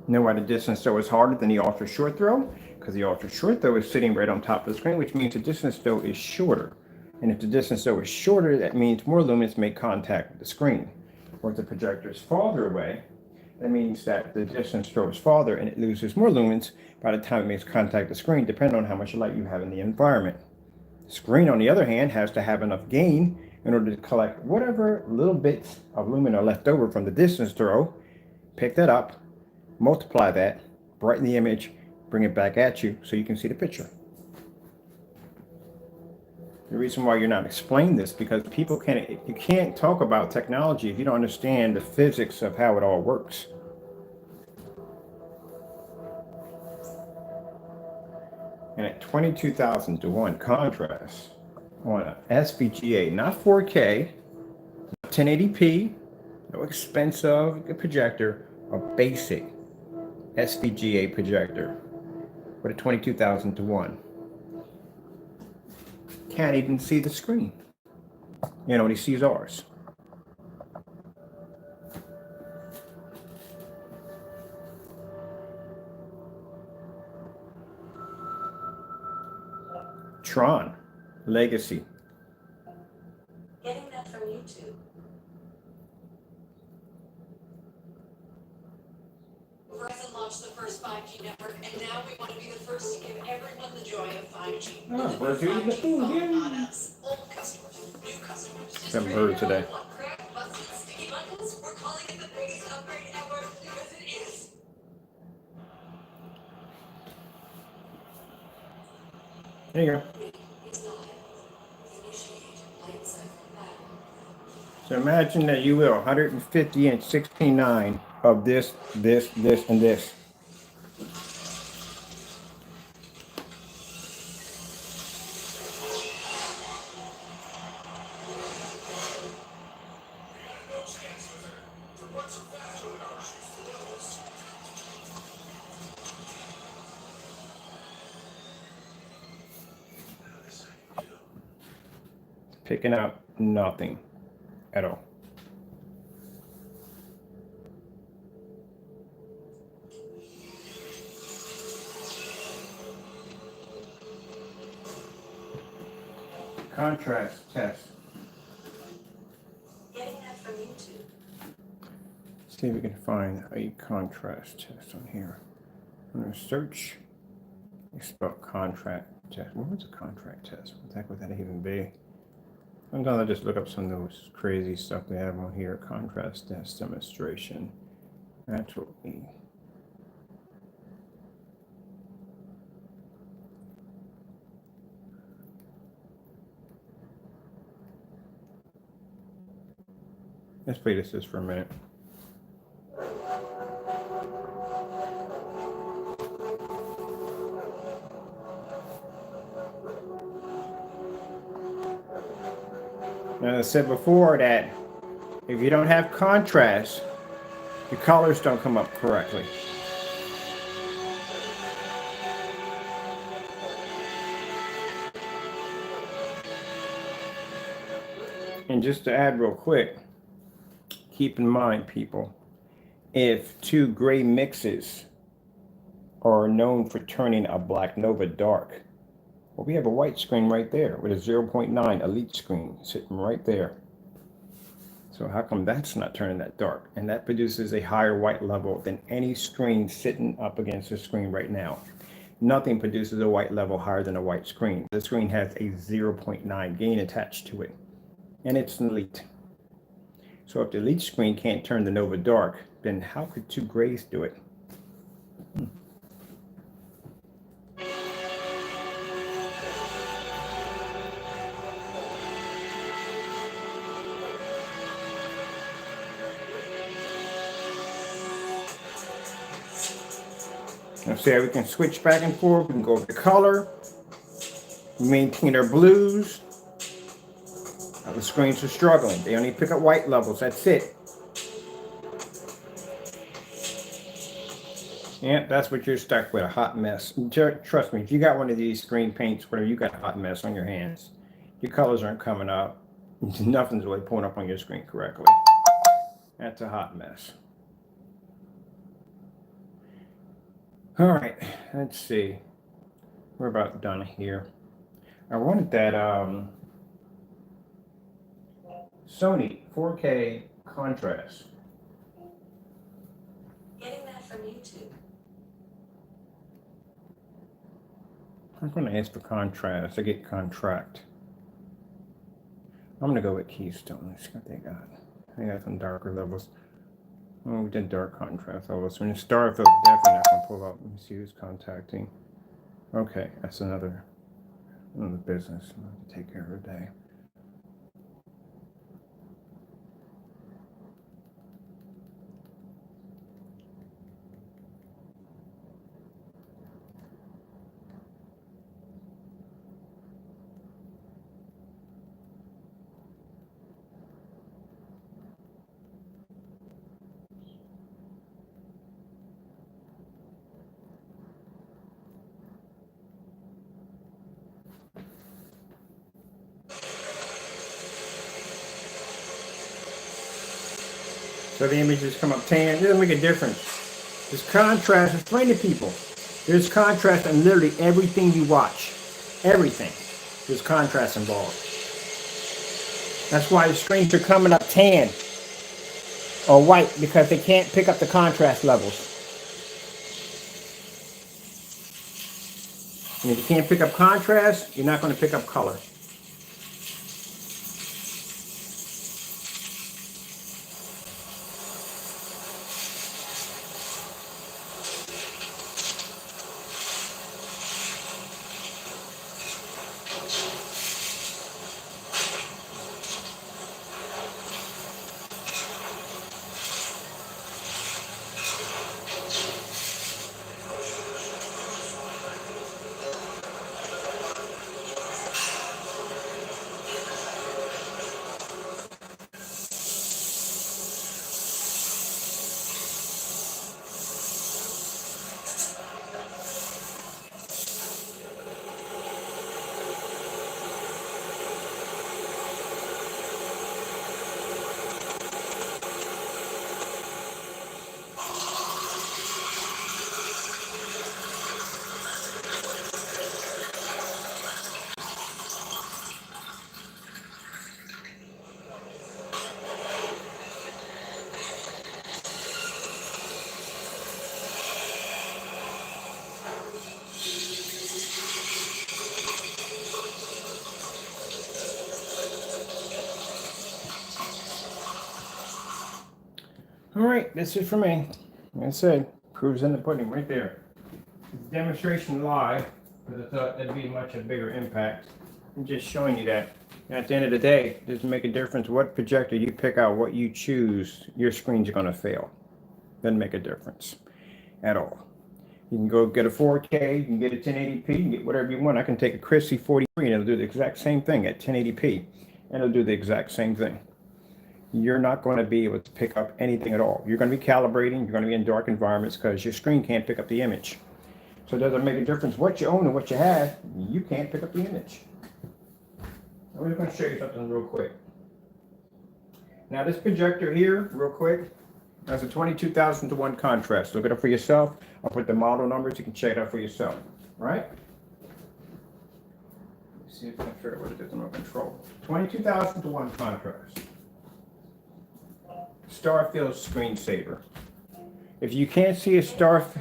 You know why the distance throw is harder than the ultra short throw? Because the ultra short throw is sitting right on top of the screen, which means the distance throw is shorter. And if the distance though is shorter, that means more lumens make contact with the screen. Or if the projector is farther away, That means that the distance goes farther and it loses more lumens by the time it makes contact with the screen, depending on how much light you have in the environment. The screen, on the other hand, has to have enough gain in order to collect whatever little bits of lumen are left over from the distance throw, pick that up, multiply that, brighten the image, bring it back at you so you can see the picture. The reason why you're not explaining this because you can't talk about technology if you don't understand the physics of how it all works. And at 22,000 to 1 contrast on a SVGA, not 4K, not 1080p, no expensive projector, a basic SVGA projector with a 22,000 to 1. Can't even see the screen. You know, he sees ours. Tron Legacy. Getting that from YouTube. Verizon launched the first 5G network, and now we want to be the first to give everyone the joy of 5G. Oh, we're doing the thing again. On us. Old customers, new customers. Haven't heard today. Crack, busted, sticky buttons. We're calling it the biggest upgrade ever because it is. There you go. It's not. Initiate light cycle battle. So imagine that you will 150 and 69 of this, and this. Picking up nothing at all. Contrast test. Getting that from YouTube. See if we can find a contrast test on here. I'm going to search. We spell contrast test. What was a contrast test? What the heck would that even be? Sometimes I just look up some of those crazy stuff they have on here. Contrast test demonstration. That's what we. Let's play this for a minute. Now, I said before that if you don't have contrast, the colors don't come up correctly. And just to add real quick, keep in mind, people, if two gray mixes are known for turning a black nova dark, well, we have a white screen right there with a 0.9 elite screen sitting right there. So how come that's not turning that dark? And that produces a higher white level than any screen sitting up against the screen right now. Nothing produces a white level higher than a white screen. The screen has a 0.9 gain attached to it, and it's an elite. So if the elite screen can't turn the nova dark, then how could two grays do it? Now see, we can switch back and forth. We can go over the color. We maintain our blues. Now the screens are struggling. They only pick up white levels. That's it. Yeah, that's what you're stuck with, a hot mess. Trust me, if you got one of these screen paints, whatever, you got a hot mess on your hands. Your colors aren't coming up. Nothing's really pulling up on your screen correctly. That's a hot mess. All right, let's see. We're about done here. I wanted that Sony 4K contrast. from YouTube. I'm going to ask for contrast. I get contract. I'm going to go with Keystone. Let's see what they got. They got some darker levels. Oh, we did dark contrast levels. When you start, definitely not going to pull up. Let me see who's contacting. Okay, that's another business. I'm going to take care of today. So the images come up tan. It doesn't make a difference. There's contrast. Explain to people. There's contrast in literally everything you watch. Everything. There's contrast involved. That's why the screens are coming up tan or white, because they can't pick up the contrast levels. And if you can't pick up contrast, you're not going to pick up color. All right, that's it for me. Like I said, proof's in the pudding right there. It's a demonstration live, because I thought that'd be much a bigger impact. I'm just showing you that. At the end of the day, it doesn't make a difference what projector you pick out, what you choose, your screens are going to fail. Doesn't make a difference at all. You can go get a 4K, you can get a 1080p, you can get whatever you want. I can take a Christie 43 and it'll do the exact same thing at 1080p, and it'll do the exact same thing. You're not going to be able to pick up anything at all. You're going to be calibrating, you're going to be in dark environments because your screen can't pick up the image. So it doesn't make a difference what you own and what you have, you can't pick up the image. I'm just going to show you something real quick. Now this projector here, real quick, has a 22,000 to 1 contrast. Look it up for yourself. I'll put the model numbers, you can check it out for yourself, right? Let's see if I can figure out what it is in my control. 22,000 to 1 contrast. Starfield screensaver. If you can't see a Starfield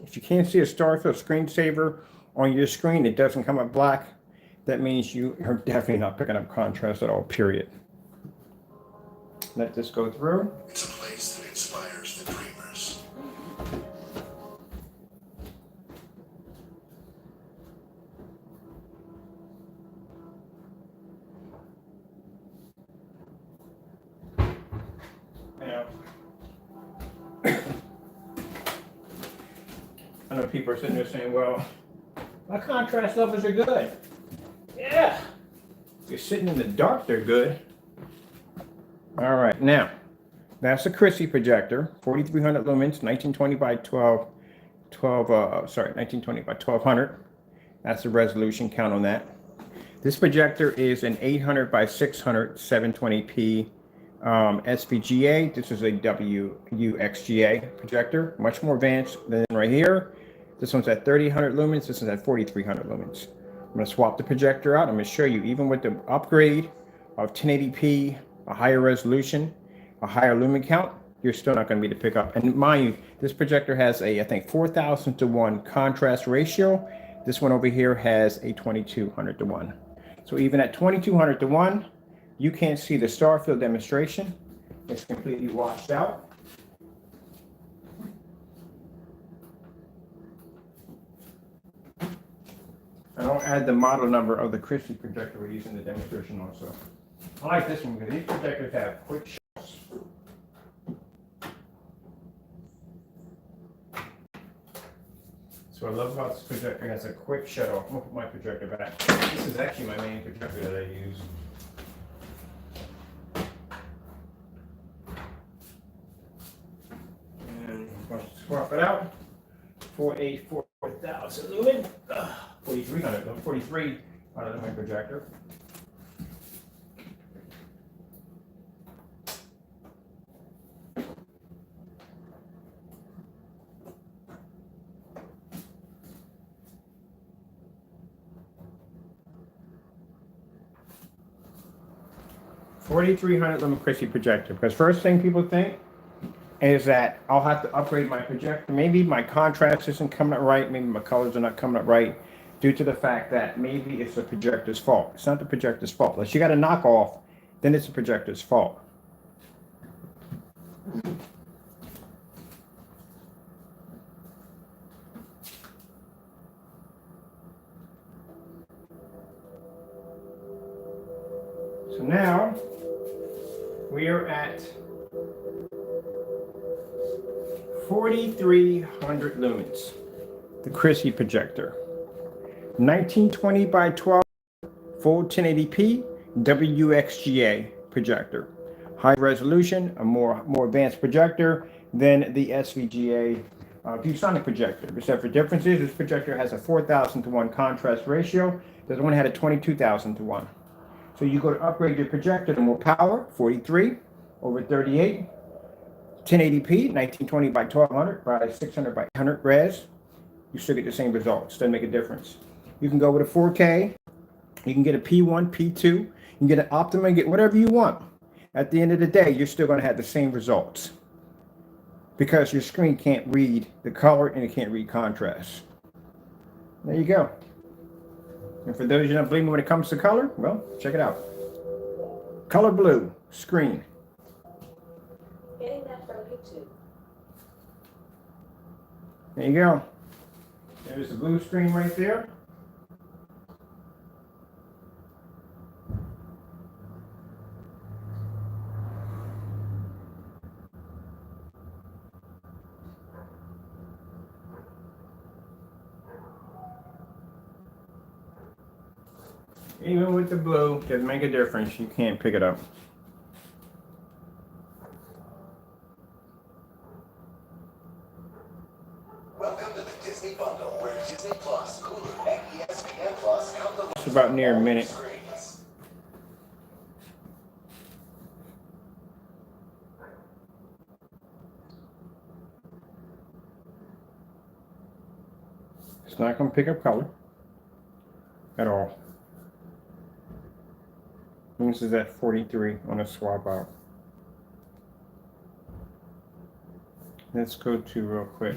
screensaver on your screen, it doesn't come up black, that means you are definitely not picking up contrast at all, period. Let this go through. It's a place that inspires the dreamers. I know people are sitting there saying, well, my contrast levels are good. Yeah. If you're sitting in the dark, they're good. All right, now, that's a Christie projector, 4,300 lumens, 1920 by 1920 by 1200. That's the resolution count on that. This projector is an 800 by 600 720p SVGA. This is a WUXGA projector, much more advanced than right here. This one's at 3,000 lumens. This one's at 4,300 lumens. I'm going to swap the projector out. I'm going to show you, even with the upgrade of 1080p, a higher resolution, a higher lumen count, you're still not going to be able to pick up. And mind you, this projector has a, I think, 4,000 to 1 contrast ratio. This one over here has a 2,200 to 1. So even at 2,200 to 1, you can't see the star field demonstration. It's completely washed out. And I'll add the model number of the Christie projector we're using in the demonstration also. I like this one because these projectors have quick shuts. So I love about this projector, it has a quick shut off. I'm gonna put my projector back. This is actually my main projector that I use. And I'm going to swap it out for a 4,000 lumen, 4,300, 43 out of my projector. $4,300 lumen Christie projector. Because first thing people think is that I'll have to upgrade my projector. Maybe my contrast isn't coming up right. Maybe my colors are not coming up right due to the fact that maybe it's the projector's fault. It's not the projector's fault. Unless you got a knockoff, then it's the projector's fault. So now we are at 4,300 lumens, the Christie projector. 1920 by 12 full 1080p WXGA projector. High resolution, a more advanced projector than the SVGA ViewSonic projector. Except for differences, this projector has a 4,000 to 1 contrast ratio. This one had a 22,000 to 1. So you go to upgrade your projector to more power, 43 over 38, 1080p, 1920 by 1200 by 600 by 100 res. You still get the same results. Doesn't make a difference. You can go with a 4K. You can get a P1, P2. You can get an Optima, get whatever you want. At the end of the day, you're still going to have the same results because your screen can't read the color and it can't read contrast. There you go. And for those who don't believe me when it comes to color, well, check it out. Color blue, screen. Getting that from YouTube. There you go. There's the blue screen right there. Even with the blue, doesn't make a difference. You can't pick it up. Welcome to the Disney Bundle, where Disney Plus, Hulu, and ESPN Plus come to It's about near a minute. screens. It's not going to pick up color at all. This is at 43 on a swap out. Let's go to real quick.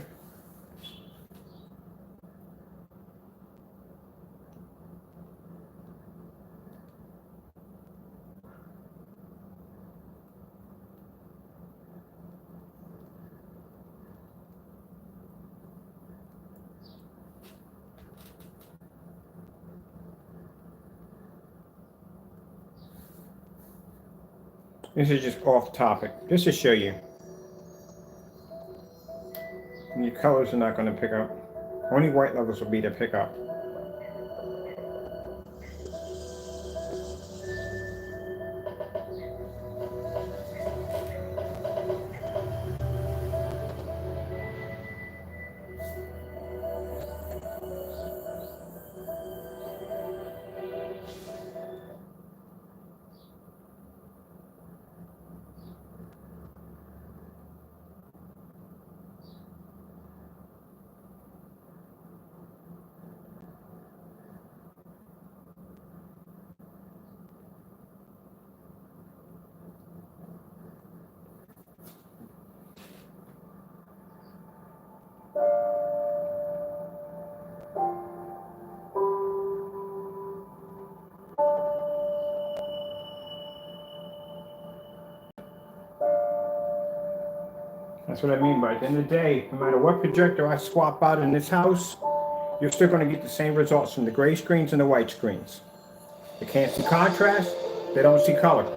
This is just off topic, just to show you. And your colors are not going to pick up. Only white levels will be to pick up. That's what I mean by at the end of the day, no matter what projector I swap out in this house, you're still going to get the same results from the gray screens and the white screens. They can't see contrast, they don't see color.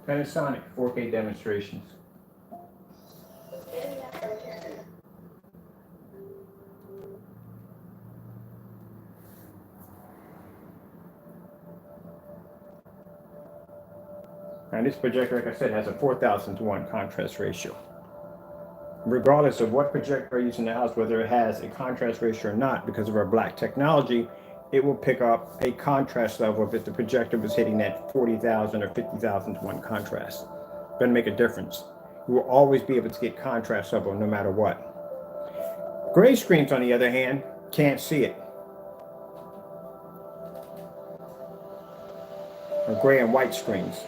Panasonic 4K demonstrations. Getting that projector. And this projector, like I said, has a 4,000:1 contrast ratio. Regardless of what projector I use in the house, whether it has a contrast ratio or not, because of our black technology, it will pick up a contrast level if the projector was hitting that 40,000 or 50,000:1 contrast. It's going to make a difference. You will always be able to get contrast level no matter what. Gray screens, on the other hand, can't see it. Or gray and white screens.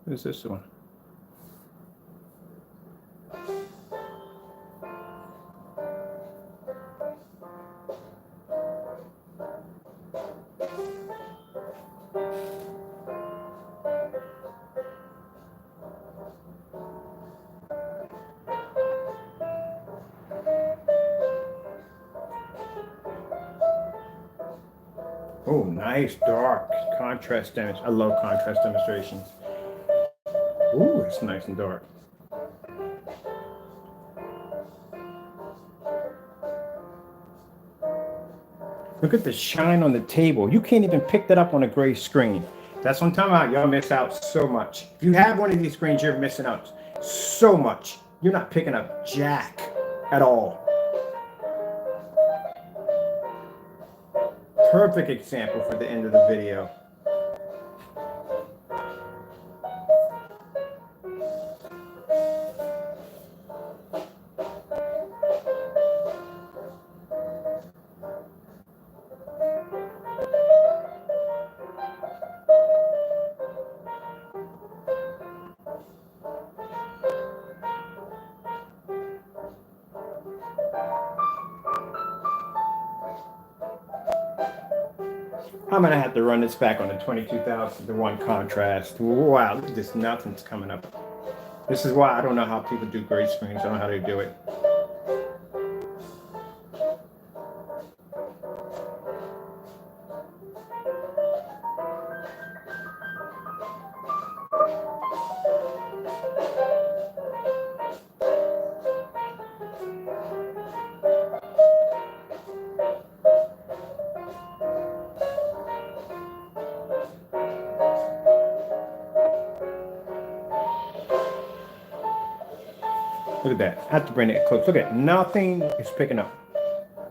What is this one? Oh, nice dark contrast damage. I love contrast demonstrations. Ooh, it's nice and dark. Look at the shine on the table. You can't even pick that up on a gray screen. That's what I'm talking about. Y'all miss out so much. If you have one of these screens, you're missing out so much. You're not picking up jack at all. Perfect example for the end of the video. I'm gonna have to run this back on the 22,000:1 contrast. Wow, look at this, nothing's coming up. This is why I don't know how people do gray screens. I don't know how they do it. Look at that. I have to bring it close. Look at nothing is picking up.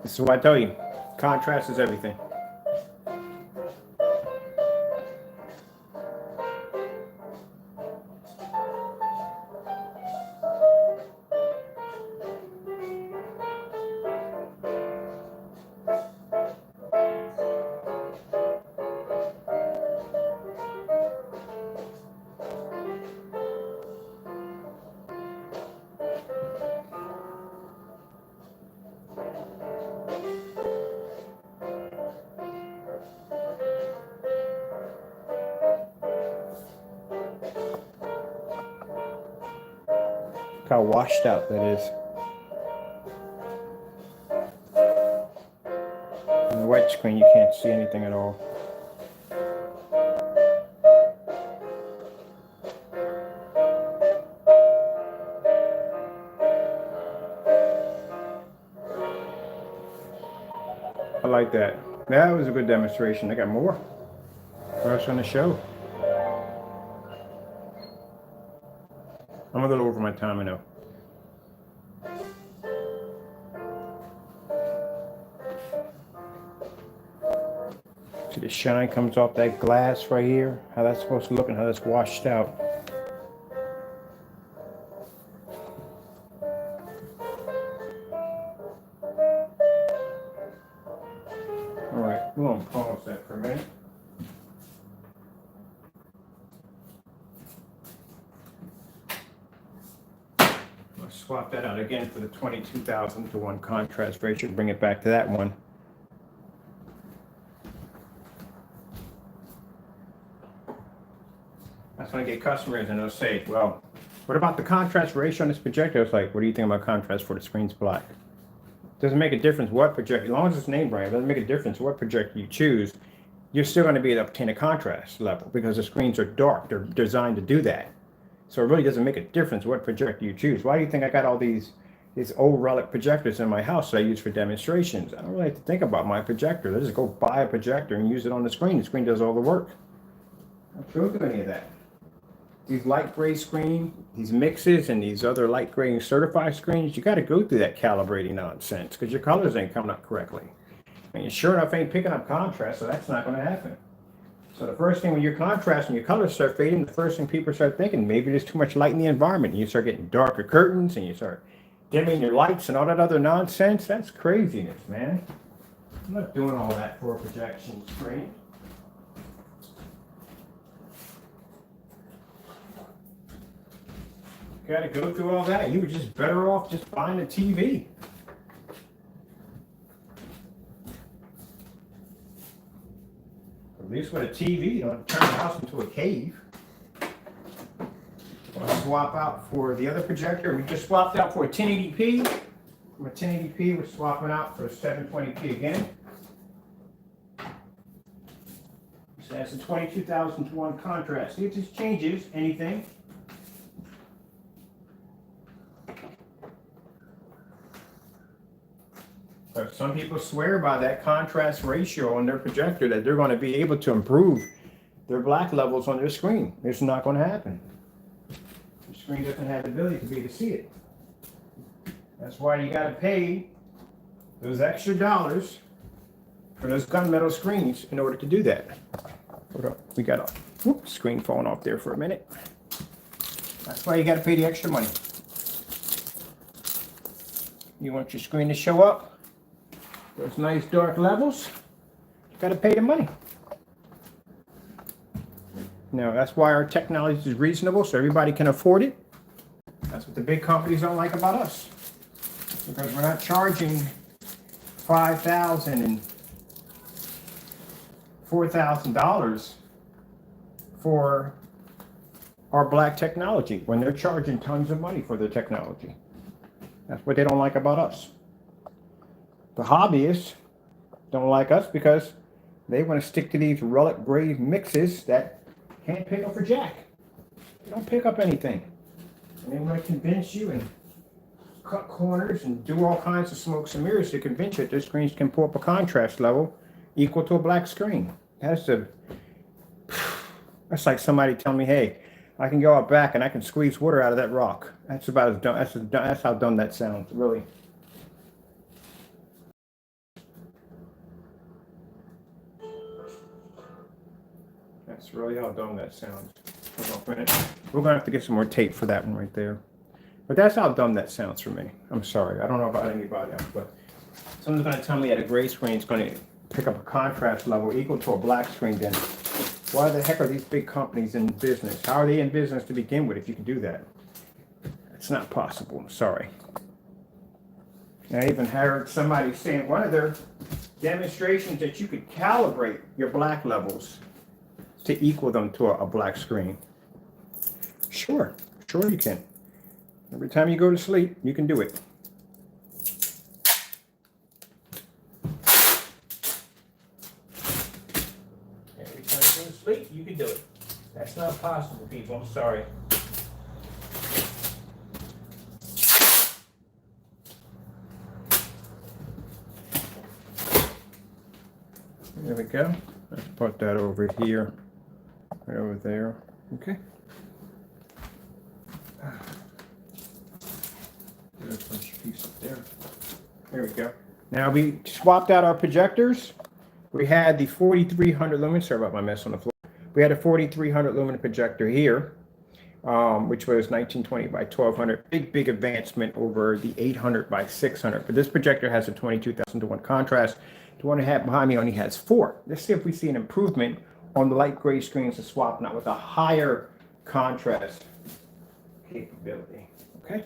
This is what I tell you. Contrast is everything. Look how washed out that is. wet screen, you can't see anything at all. I like that. That was a good demonstration. I got more for us on the show. I'm a little over my time, I know. See the shine comes off that glass right here, how that's supposed to look and how that's washed out. All right, we're gonna pause that for a minute. Let's swap that out again for the 22,000 to 1 contrast ratio, bring it back to that one. That's when I get customers and they'll say, well, what about the contrast ratio on this projector? It's like, what do you think about contrast for the screen's black? Doesn't make a difference what projector, as long as it's name brand, it doesn't make a difference what projector you choose. You're still going to be able to obtain a contrast level because the screens are dark. They're designed to do that. So it really doesn't make a difference what projector you choose. Why do you think I got all these old relic projectors in my house that I use for demonstrations? I don't really have to think about my projector. I just go buy a projector and use it on the screen. The screen does all the work. I don't do any of that. These light gray screen, these mixes and these other light gray and certified screens, you got to go through that calibrating nonsense because your colors ain't coming up correctly. And you sure enough ain't picking up contrast, so that's not going to happen. So the first thing when you're contrasting, your colors start fading, the first thing people start thinking, maybe there's too much light in the environment. And you start getting darker curtains and you start dimming your lights and all that other nonsense. That's craziness, man. I'm not doing all that for a projection screen. Got to go through all that. You were just better off just buying a TV. At least with a TV, you don't turn the house into a cave. I'll swap out for the other projector. We just swapped out for a 1080p. From a 1080p, we're swapping out for a 720p again. So that's a 22,000 to 1 contrast. See if this changes anything. But some people swear by that contrast ratio on their projector that they're going to be able to improve their black levels on their screen. It's not going to happen. The screen doesn't have the ability to be able to see it. That's why you got to pay those extra dollars for those gunmetal screens in order to do that. Hold up, we got a screen falling off there for a minute. That's why you got to pay the extra money. You want your screen to show up? Those nice dark levels, you got to pay the money. Now, that's why our technology is reasonable, so everybody can afford it. That's what the big companies don't like about us. Because we're not charging $5,000 and $4,000 for our black technology when they're charging tons of money for their technology. That's what they don't like about us. The hobbyists don't like us because they want to stick to these relic gray mixes that can't pick up for jack. They don't pick up anything. And they want to convince you and cut corners and do all kinds of smokes and mirrors to convince you that their screens can pull up a contrast level equal to a black screen. That's like somebody telling me, hey, I can go out back and I can squeeze water out of that rock. That's about as dumb. That's how dumb that sounds, really. That's really how dumb that sounds. Hold on a minute. We're going to have to get some more tape for that one right there. But that's how dumb that sounds for me. I'm sorry. I don't know about anybody else, but someone's going to tell me that a gray screen is going to pick up a contrast level equal to a black screen. Then why the heck are these big companies in business? How are they in business to begin with if you can do that? It's not possible. I'm sorry. And I even heard somebody saying one of their demonstrations that you could calibrate your black levels to equal them to a black screen. Sure you can. Every time you go to sleep, you can do it. That's not possible, people. I'm sorry. There we go. Let's put that over here. Right over there. Okay. There's a bunch of pieces there. There we go. Now we swapped out our projectors. We had the 4300 lumen. Sorry about my mess on the floor. We had a 4300 lumen projector here, which was 1920 by 1200. Big advancement over the 800 by 600. But this projector has a 22,000 to 1 contrast. The one I have behind me only has 4. Let's see if we see an improvement on the light gray screens to swap out with a higher contrast capability. Okay.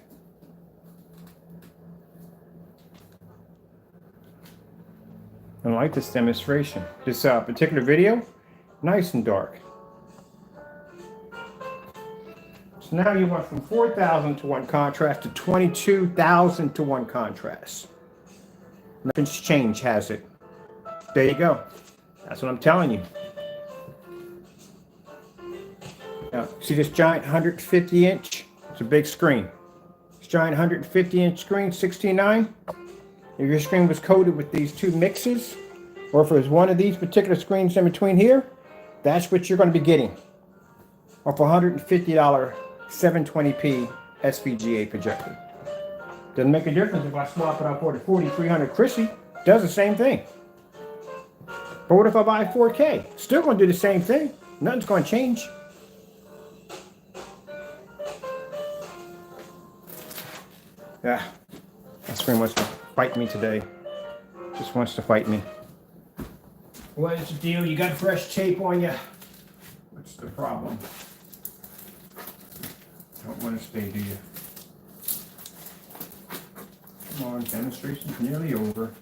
I like this demonstration. This particular video, nice and dark. So now you went from 4,000 to 1 contrast to 22,000 to 1 contrast. Nothing's changed, has it? There you go. That's what I'm telling you. Now, see this giant 150-inch? It's a big screen. This giant 150-inch screen, 16:9. If your screen was coated with these 2 mixes, or if it was one of these particular screens in between here, that's what you're going to be getting. Off a $150 720p SVGA projector. Doesn't make a difference if I swap it out for the 4300 Chrissy. Does the same thing. But what if I buy 4K? Still going to do the same thing. Nothing's going to change. Yeah, that screen wants to fight me today. Just wants to fight me. What is the deal? You got fresh tape on you. What's the problem? Don't want to stay, do you? Come on, demonstration's nearly over.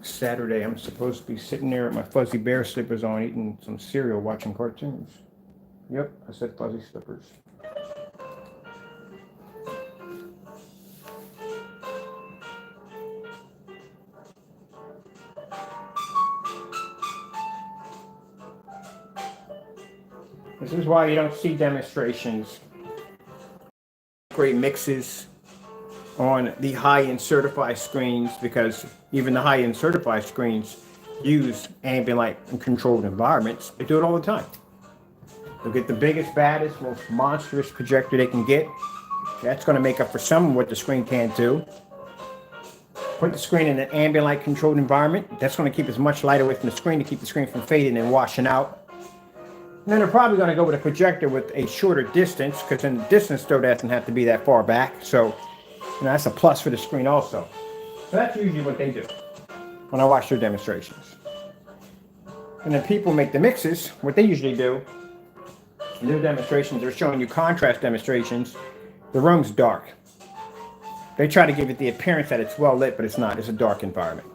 Saturday, I'm supposed to be sitting there with my fuzzy bear slippers on, eating some cereal, watching cartoons. Yep, I said fuzzy slippers. This is why you don't see demonstrations, great mixes on the high-end certified screens, because even the high-end certified screens use ambient light and controlled environments. They do it all the time. They'll get the biggest, baddest, most monstrous projector they can get. That's going to make up for some of what the screen can't do. Put the screen in an ambient light controlled environment. That's going to keep as much light away from the screen to keep the screen from fading and washing out. And then they're probably going to go with a projector with a shorter distance, because then the distance still doesn't have to be that far back. So, that's a plus for the screen also. So that's usually what they do when I watch their demonstrations. And then people make the mixes. What they usually do in their demonstrations, they're showing you contrast demonstrations. The room's dark. They try to give it the appearance that it's well lit, but it's not. It's a dark environment,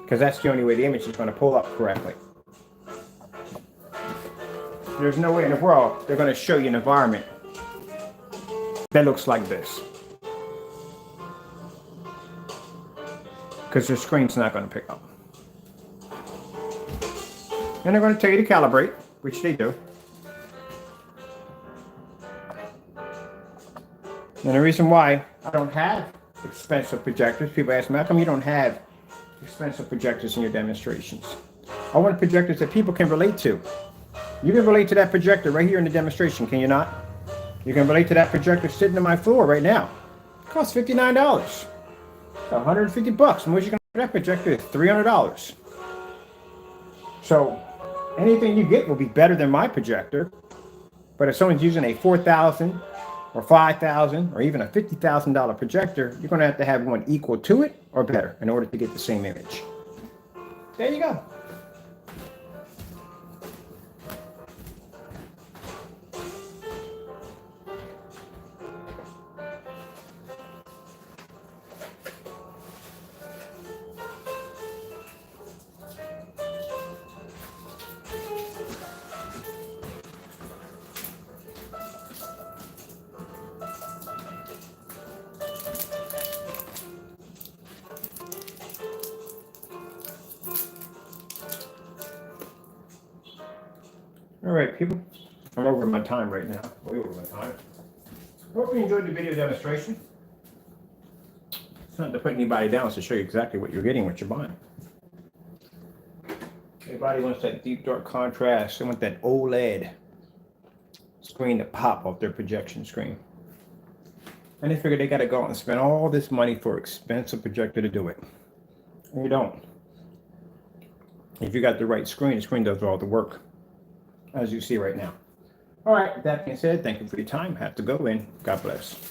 because that's the only way the image is going to pull up correctly. There's no way in the world they're going to show you an environment that looks like this, because their screen's not going to pick up. And they're going to tell you to calibrate, which they do. And the reason why I don't have expensive projectors, people ask me, how come you don't have expensive projectors in your demonstrations? I want projectors that people can relate to. You can relate to that projector right here in the demonstration, can you not? You can relate to that projector sitting on my floor right now. It costs $59. It's $150. And what you going to do that projector is $300. So anything you get will be better than my projector. But if someone's using a $4,000 or $5,000 or even a $50,000 projector, you're going to have one equal to it or better in order to get the same image. There you go. All right, people. I'm over my time right now. Way over my time. Hope you enjoyed the video demonstration. It's not to put anybody down, it's to show you exactly what you're getting, what you're buying. Everybody wants that deep dark contrast. They want that OLED screen to pop off their projection screen. And they figure they got to go out and spend all this money for expensive projector to do it. And you don't. If you got the right screen, the screen does all the work, as you see right now. All right, with that being said, thank you for your time. Have to go in. God bless.